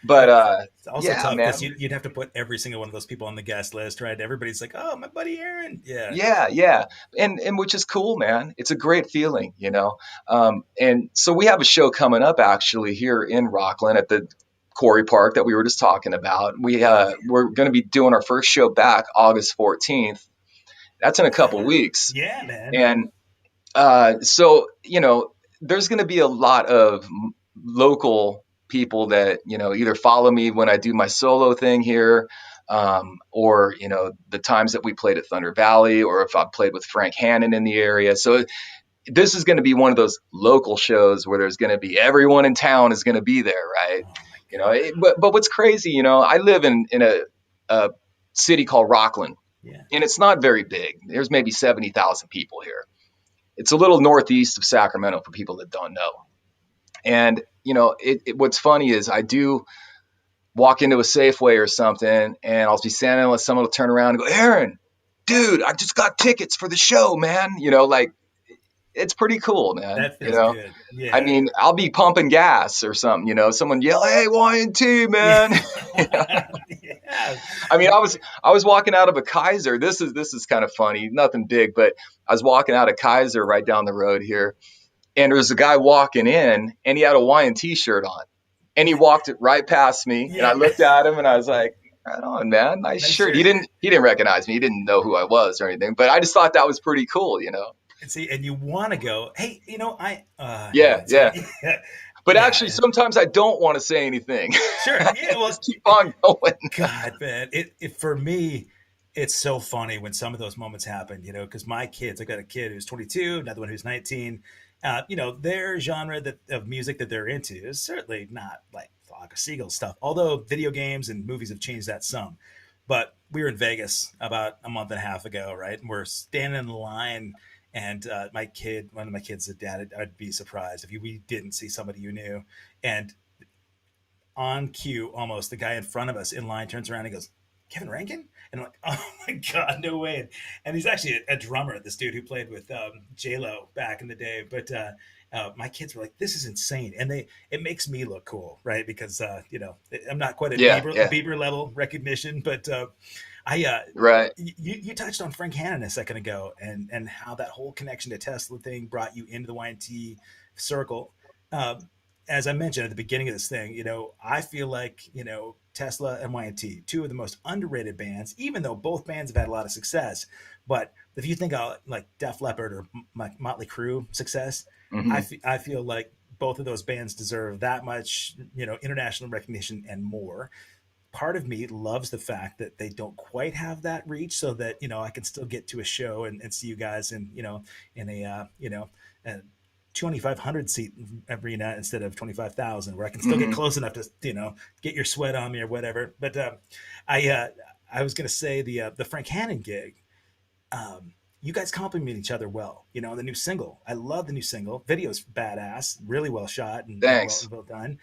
Speaker 2: But
Speaker 1: It's also
Speaker 2: yeah,
Speaker 1: tough because
Speaker 2: man.
Speaker 1: you'd have to put every single one of those people on the guest list, right? Everybody's like, "Oh, my buddy Aaron." Yeah.
Speaker 2: Yeah, yeah, and which is cool, man. It's a great feeling, you know. And so we have a show coming up actually here in Rockland at the Quarry Park that we were just talking about. We're going to be doing our first show back August 14th. That's in a couple
Speaker 1: Wow.
Speaker 2: weeks,
Speaker 1: Yeah, man.
Speaker 2: and so you know, there's going to be a lot of local people that either follow me when I do my solo thing here, or the times that we played at Thunder Valley, or if I've played with Frank Hannon in the area. So this is going to be one of those local shows where there's going to be everyone in town is going to be there, right?
Speaker 1: Oh my god.
Speaker 2: But what's crazy, I live in a city called Rockland,
Speaker 1: Yeah.
Speaker 2: and it's not very big. There's maybe 70,000 people here. It's a little northeast of Sacramento for people that don't know. And what's funny is I do walk into a Safeway or something, and I'll be standing with someone will turn around and go, "Aaron, dude, I just got tickets for the show, man." Like it's pretty cool, man.
Speaker 1: That feels good.
Speaker 2: I
Speaker 1: Yeah.
Speaker 2: mean, I'll be pumping gas or something, someone yell, "Hey, Y&T, man."
Speaker 1: Yeah.
Speaker 2: I mean, I was walking out of a Kaiser. This is kind of funny, nothing big, but I was walking out of Kaiser right down the road here, and there was a guy walking in, and he had a Y&T shirt on, and he walked it right past me, and I
Speaker 1: Yeah.
Speaker 2: looked at him, and I was like, "Right on, man, nice
Speaker 1: Nice
Speaker 2: shirt."
Speaker 1: shirt.
Speaker 2: He didn't recognize me, he didn't know who I was or anything, but I just thought that was pretty cool.
Speaker 1: And see, and you want to go, hey,
Speaker 2: Yeah, yeah.
Speaker 1: yeah,
Speaker 2: But actually,
Speaker 1: yeah,
Speaker 2: sometimes I don't want to say anything.
Speaker 1: sure, yeah. Well,
Speaker 2: Just keep on going.
Speaker 1: God, man, it for me, it's so funny when some of those moments happen, because my kids, I got a kid who's 22, another one who's 19. Their genre of music that they're into is certainly not like Flock of Seagulls stuff, although video games and movies have changed that some. But we were in Vegas about a month and a half ago, right? And we're standing in line, and one of my kids said, "Dad, I'd be surprised if we didn't see somebody you knew." And on cue, almost, the guy in front of us in line turns around and goes, "Kevin Rankin?" And I'm like, "Oh my god, no way!" And he's actually a drummer, this dude who played with J Lo back in the day. But my kids were like, "This is insane," and it makes me look cool, right? Because I'm not quite at
Speaker 2: Yeah, yeah.
Speaker 1: Bieber level recognition, but I
Speaker 2: Right.
Speaker 1: you touched on Frank Hannon a second ago, and how that whole connection to Tesla thing brought you into the Y&T circle. Um, as I mentioned at the beginning of this thing, I feel like Tesla and Y&T, two of the most underrated bands, even though both bands have had a lot of success. But if you think of like Def Leppard or Motley Crue success,
Speaker 2: Hmm.
Speaker 1: I feel like both of those bands deserve that much international recognition and more. Part of me loves the fact that they don't quite have that reach, so that I can still get to a show and see you guys in a 2,500 seat arena instead of 25,000, where I can still get
Speaker 2: Hmm.
Speaker 1: close enough to get your sweat on me or whatever. But I was gonna say the Frank Hannon gig. You guys complement each other well. The new single. I love the new single. Video's badass, really well shot and
Speaker 2: Thanks.
Speaker 1: well done.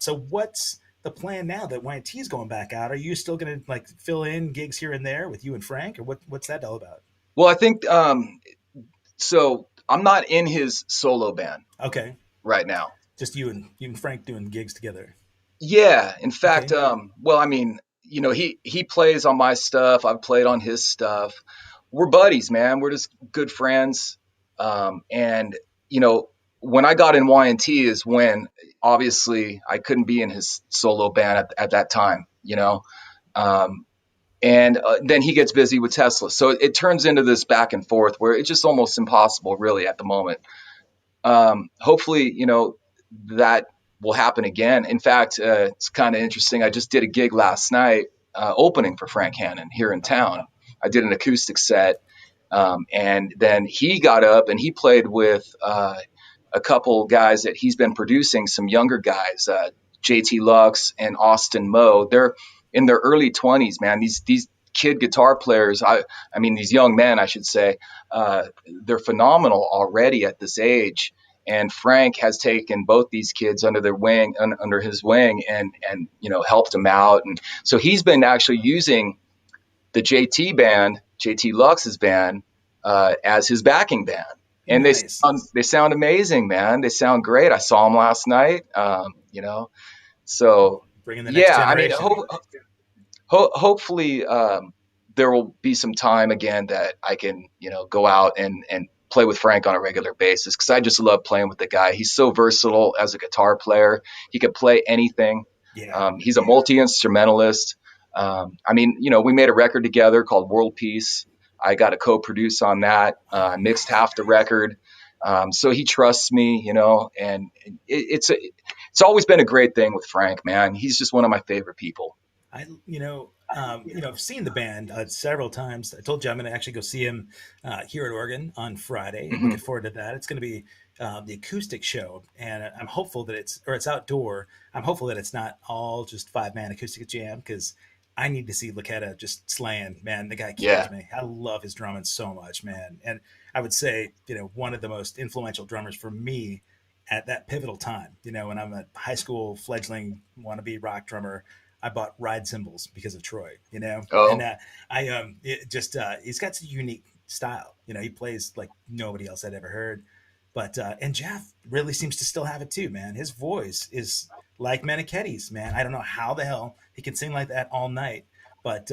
Speaker 1: So what's the plan now that Y&T is going back out? Are you still going to like fill in gigs here and there with you and Frank, or what's that all about?
Speaker 2: Well, I think so. I'm not in his solo band
Speaker 1: Okay,
Speaker 2: right now.
Speaker 1: just you and Frank doing gigs together.
Speaker 2: Yeah. In fact,
Speaker 1: Okay,
Speaker 2: well, I mean, he plays on my stuff. I've played on his stuff. We're buddies, man. We're just good friends. And when I got in Y&T is when obviously I couldn't be in his solo band at that time. Um, and then he gets busy with Tesla, so it turns into this back and forth where it's just almost impossible, really, at the moment. Hopefully, that will happen again. In fact, it's kind of interesting. I just did a gig last night opening for Frank Hannon here in town. I did an acoustic set, and then he got up and he played with a couple guys that he's been producing, some younger guys, JT Lux and Austin Moe. They're in their early 20s, man. These kid guitar players, I mean, these young men, I should say, they're phenomenal already at this age. And Frank has taken both these kids under his wing, and helped them out. And so he's been actually using the JT Lux's band, as his backing band, and they
Speaker 1: nice.
Speaker 2: sound amazing, man. They sound great. I saw them last night. So
Speaker 1: bringing the next
Speaker 2: Yeah, I mean,
Speaker 1: generation.
Speaker 2: hopefully there will be some time again that I can, go out and play with Frank on a regular basis, because I just love playing with the guy. He's so versatile as a guitar player. He could play anything.
Speaker 1: Yeah.
Speaker 2: He's a multi-instrumentalist. I mean, we made a record together called World Peace. I got to co-produce on that. I mixed half the record. So he trusts me, and it's always been a great thing with Frank, man. He's just one of my favorite people.
Speaker 1: I've seen the band several times. I told you I'm going to actually go see him here at Oregon on Friday. I'm
Speaker 2: Mhm.
Speaker 1: looking forward to that. It's going to be the acoustic show, and I'm hopeful that it's outdoor. I'm hopeful that it's not all just 5-man acoustic jam, because I need to see Laketta just slaying. Man, the guy kills
Speaker 2: Yeah.
Speaker 1: me. I love his drumming so much, man. And I would say, one of the most influential drummers for me at that pivotal time. When I'm a high school fledgling wannabe rock drummer, I bought ride cymbals because of Troy, and
Speaker 2: Oh,
Speaker 1: he's got a unique style. He plays like nobody else I'd ever heard. But and Jeff really seems to still have it too, man. His voice is like Meniketti's, man. I don't know how the hell he can sing like that all night, but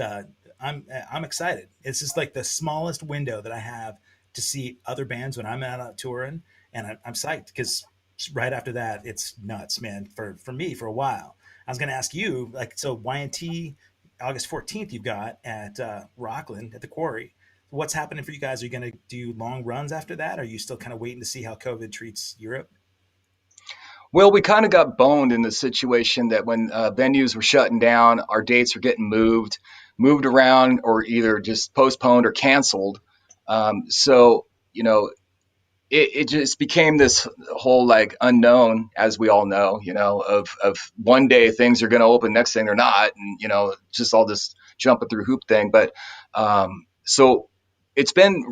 Speaker 1: I'm excited. It's just like the smallest window that I have to see other bands when I'm out touring, and I'm psyched because right after that, it's nuts, man. For me, for a while, I was going to ask you, like, so Y&T, August 14th, you've got at Rockland at the Quarry. What's happening for you guys? Are you going to do long runs after that? Are you still kind of waiting to see how COVID treats Europe?
Speaker 2: well, we kind of got boned in the situation that when venues were shutting down, our dates were getting moved around, or either just postponed or canceled. So, it just became this whole like unknown, as we all know, of one day things are going to open, next thing they're not, and just all this jumping through hoop thing. But so it's been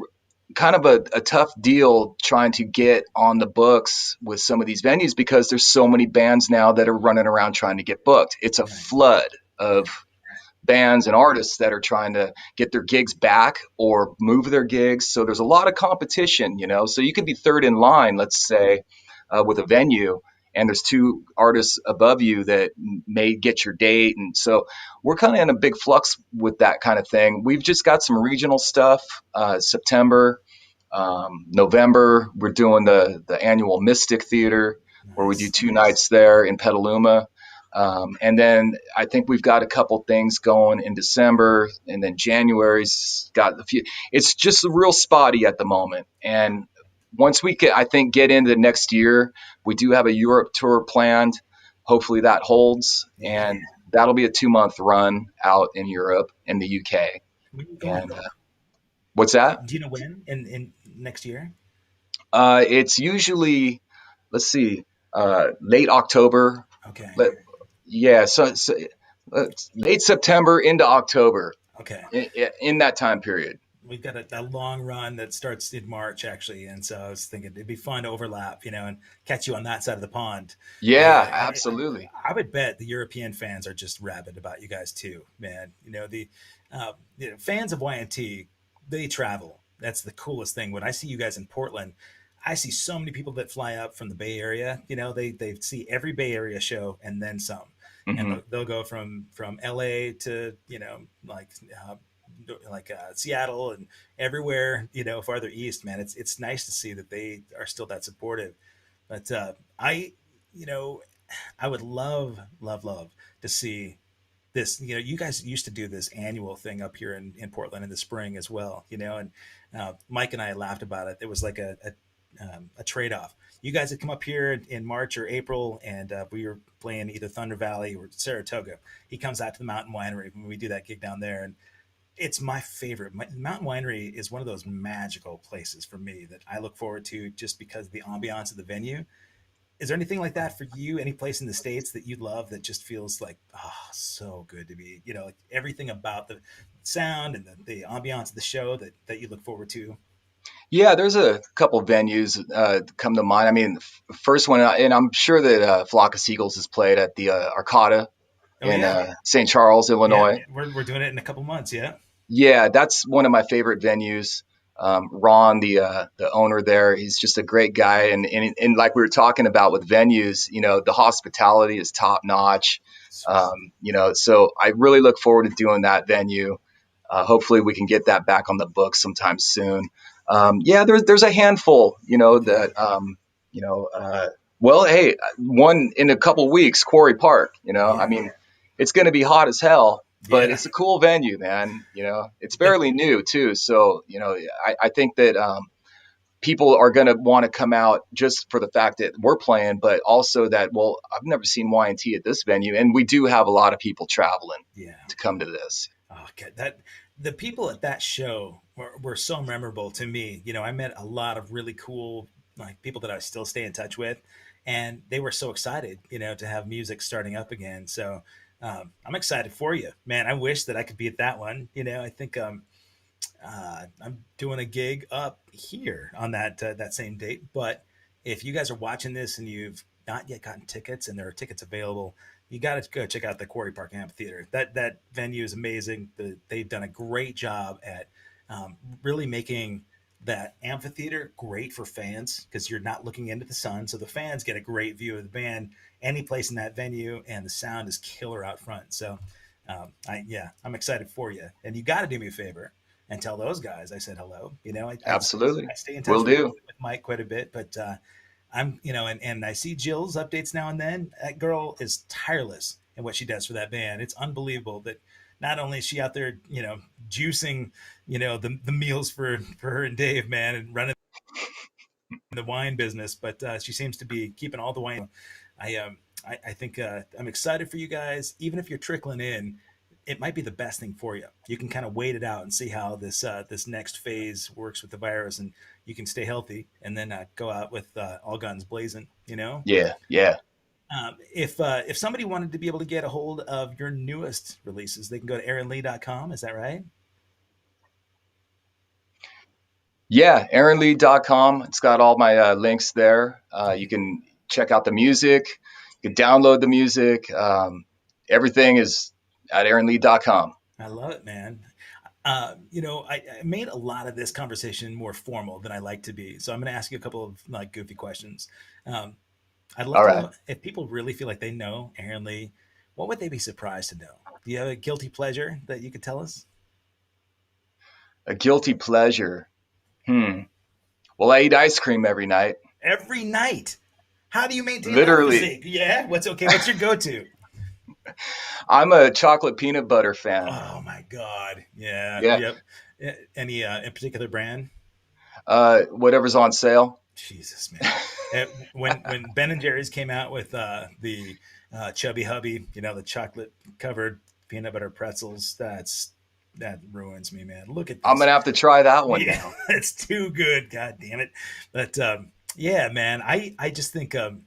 Speaker 2: kind of a tough deal trying to get on the books with some of these venues, because there's so many bands now that are running around trying to get booked. It's a
Speaker 1: Right,
Speaker 2: flood of
Speaker 1: right.
Speaker 2: bands and artists that are trying to get their gigs back or move their gigs. So there's a lot of competition, So you could be third in line, let's say, with a venue, and there's two artists above you that may get your date. And so we're kind of in a big flux with that kind of thing. We've just got some regional stuff, September, November. We're doing the annual Mystic Theater, where we do
Speaker 1: Nice.
Speaker 2: 2 nights there in Petaluma. And then I think we've got a couple things going in December, and then January's got a few. It's just real spotty at the moment. And once we I think, get into next year, we do have a Europe tour planned. Hopefully that holds,
Speaker 1: Yeah.
Speaker 2: and that'll be a 2-month run out in Europe and the UK.
Speaker 1: When are you going?
Speaker 2: And what's that?
Speaker 1: Do you know when in next year?
Speaker 2: It's usually, let's see, late October.
Speaker 1: Okay.
Speaker 2: Let, yeah, so late September into October,
Speaker 1: Okay.
Speaker 2: in that time period.
Speaker 1: We've got a long run that starts in March, actually, and so I was thinking it'd be fun to overlap, and catch you on that side of the pond.
Speaker 2: Yeah,
Speaker 1: I
Speaker 2: absolutely.
Speaker 1: I would bet the European fans are just rabid about you guys too, man. Fans of Y&T, they travel. That's the coolest thing. When I see you guys in Portland, I see so many people that fly up from the Bay Area. They see every Bay Area show and then some, and
Speaker 2: Hmm.
Speaker 1: they'll go from LA to uh, Seattle and everywhere, farther east, man. It's nice to see that they are still that supportive. But you know, I would love to see this. You guys used to do this annual thing up here in Portland in the spring as well, and Mike and I laughed about it. It was like a trade off. You guys had come up here in March or April, and we were playing either Thunder Valley or Saratoga. He comes out to the Mountain Winery when we do that gig down there, and it's my favorite. Mountain Winery is one of those magical places for me that I look forward to just because of the ambiance of the venue. Is there anything like that for you? Any place in the States that you love that just feels like, so good to be, like everything about the sound and the ambiance of the show that you look forward to?
Speaker 2: Yeah, there's a couple venues come to mind. I mean, first one, and I'm sure that Flock of Seagulls has played at the Arcada
Speaker 1: Oh,
Speaker 2: in
Speaker 1: yeah.
Speaker 2: St. Charles,
Speaker 1: Yeah.
Speaker 2: Illinois.
Speaker 1: We're doing it in a couple months. Yeah.
Speaker 2: Yeah, that's one of my favorite venues. Ron, the owner there, he's just a great guy, and like we were talking about with venues, the hospitality is top notch.
Speaker 1: Sweet.
Speaker 2: So I really look forward to doing that venue. Hopefully we can get that back on the books sometime soon. There's a handful,
Speaker 1: Okay.
Speaker 2: that, well, hey, one in a couple weeks, Quarry Park, I
Speaker 1: Yeah.
Speaker 2: mean, it's going to be hot as hell, but
Speaker 1: Yeah.
Speaker 2: it's a cool venue, man. It's
Speaker 1: The,
Speaker 2: fairly new too. So, I think that, people are going to want to come out just for the fact that we're playing, but also that, well, I've never seen Y&T at this venue. And we do have a lot of people traveling
Speaker 1: yeah.
Speaker 2: to come to this.
Speaker 1: Okay. That the people at that show were so memorable to me. I met a lot of really cool like people that I still stay in touch with, and they were so excited, to have music starting up again. So I'm excited for you, man. I wish that I could be at that one. I think I'm doing a gig up here on that same date. But if you guys are watching this and you've not yet gotten tickets and there are tickets available, you got to go check out the Quarry Park Amphitheater. That venue is amazing. They've done a great job at really making that amphitheater great for fans because you're not looking into the sun, so the fans get a great view of the band any place in that venue, and the sound is killer out front. So, I'm excited for you, and you got to do me a favor and tell those guys I said hello.
Speaker 2: Absolutely.
Speaker 1: I stay in
Speaker 2: Will
Speaker 1: touch with
Speaker 2: do.
Speaker 1: Mike quite a bit, but I'm, and I see Jill's updates now and then. That girl is tireless in what she does for that band. It's unbelievable that not only is she out there, juicing, the meals for her and Dave, man, and running the wine business, but she seems to be keeping all the wine. I think I'm excited for you guys. Even if you're trickling in, it might be the best thing for you. You can kind of wait it out and see how this next phase works with the virus, and you can stay healthy, and then go out with all guns blazing.
Speaker 2: Yeah. Yeah.
Speaker 1: If somebody wanted to be able to get a hold of your newest releases, they can go to aaronlee.com. Is that right?
Speaker 2: Yeah. AaronLeigh.com. It's got all my links there. You can check out the music. You can download the music. Everything is at AaronLeigh.com.
Speaker 1: I love it, man. I made a lot of this conversation more formal than I like to be. So I'm going to ask you a couple of like goofy questions. Um, I'd love
Speaker 2: All
Speaker 1: to
Speaker 2: right.
Speaker 1: know if people really feel like they know Aaron Lee, what would they be surprised to know? Do you have a guilty pleasure that you could tell us?
Speaker 2: A guilty pleasure. Hmm. Well, I eat ice cream every night.
Speaker 1: Every night. How do you maintain that
Speaker 2: Literally.
Speaker 1: physique? Yeah. What's okay? What's your go-to?
Speaker 2: I'm a chocolate peanut butter fan.
Speaker 1: Oh my God. Yeah.
Speaker 2: Yeah.
Speaker 1: Yep. Any in particular brand?
Speaker 2: Whatever's on sale.
Speaker 1: Jesus, man. When Ben and Jerry's came out with the Chubby Hubby, the chocolate covered peanut butter pretzels, that ruins me, man. Look at
Speaker 2: I'm
Speaker 1: this.
Speaker 2: gonna have to try that one
Speaker 1: Yeah,
Speaker 2: now.
Speaker 1: it's too good. God damn it. But yeah, man, I just think I'm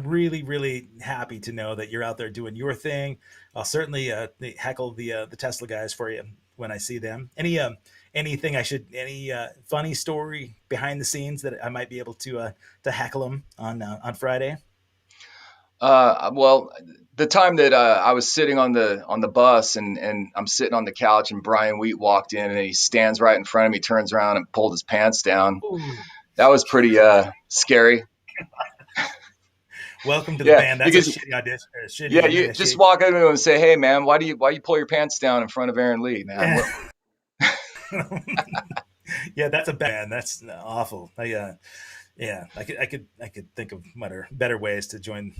Speaker 1: really, really happy to know that you're out there doing your thing. I'll certainly heckle the Tesla guys for you when I see them. Anything any funny story behind the scenes that I might be able to heckle them on Friday?
Speaker 2: Well, the time that I was sitting on the bus and I'm sitting on the couch and Brian Wheat walked in and he stands right in front of me, turns around and pulled his pants down.
Speaker 1: Ooh.
Speaker 2: That was pretty scary.
Speaker 1: Welcome to the
Speaker 2: Yeah,
Speaker 1: band. That's a
Speaker 2: because
Speaker 1: shitty audition, or a
Speaker 2: yeah,
Speaker 1: shitty
Speaker 2: you just
Speaker 1: initiate.
Speaker 2: walk up to him and say, "Hey, man, why do you pull your pants down in front of Aaron Lee, man?"
Speaker 1: Yeah. Yeah, that's a bad. That's awful. Yeah, I could think of better ways to join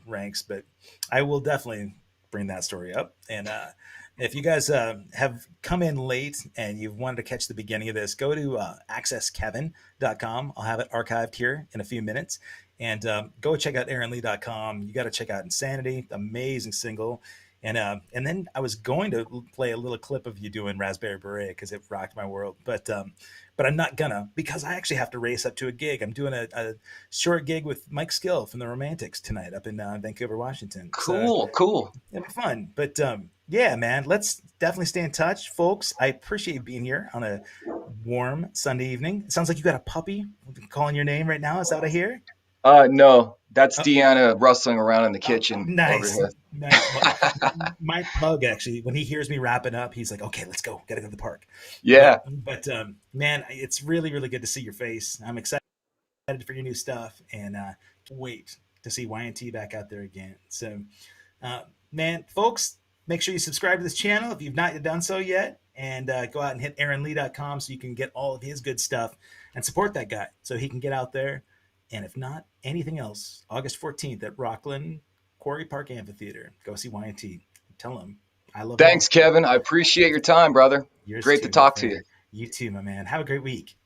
Speaker 1: ranks, but I will definitely bring that story up. And if you guys have come in late and you've wanted to catch the beginning of this, go to accesskevin.com. I'll have it archived here in a few minutes. And go check out aaronlee.com. You got to check out Insanity, amazing single. And then I was going to play a little clip of you doing Raspberry Beret because it rocked my world, but I'm not gonna because I actually have to race up to a gig. I'm doing a short gig with Mike Skill from the Romantics tonight up in Vancouver, Washington. So
Speaker 2: Cool, cool.
Speaker 1: it'll be fun. But yeah, man, let's definitely stay in touch, folks. I appreciate you being here on a warm Sunday evening. It sounds like you got a puppy calling your name right now. Is that what I hear?
Speaker 2: No, that's
Speaker 1: Oh,
Speaker 2: Deanna rustling around in the
Speaker 1: oh,
Speaker 2: kitchen over
Speaker 1: nice,
Speaker 2: here.
Speaker 1: nice. Well, my pug actually, when he hears me wrapping up, he's like, "Okay, let's go. Got to go to the park." But
Speaker 2: Yeah,
Speaker 1: man, it's really really good to see your face. I'm excited for your new stuff, and can't wait to see Y&T back out there again. So Man, folks, make sure you subscribe to this channel if you've not done so yet, and go out and hit aaronlee.com so you can get all of his good stuff and support that guy so he can get out there. And if not anything else, August 14th at Rockland Quarry Park Amphitheater, go see Y&T. Tell him I love you.
Speaker 2: Thanks, Kevin. I appreciate your time, brother.
Speaker 1: Yours
Speaker 2: Great
Speaker 1: too,
Speaker 2: to talk to you.
Speaker 1: You too, my man. Have a great week.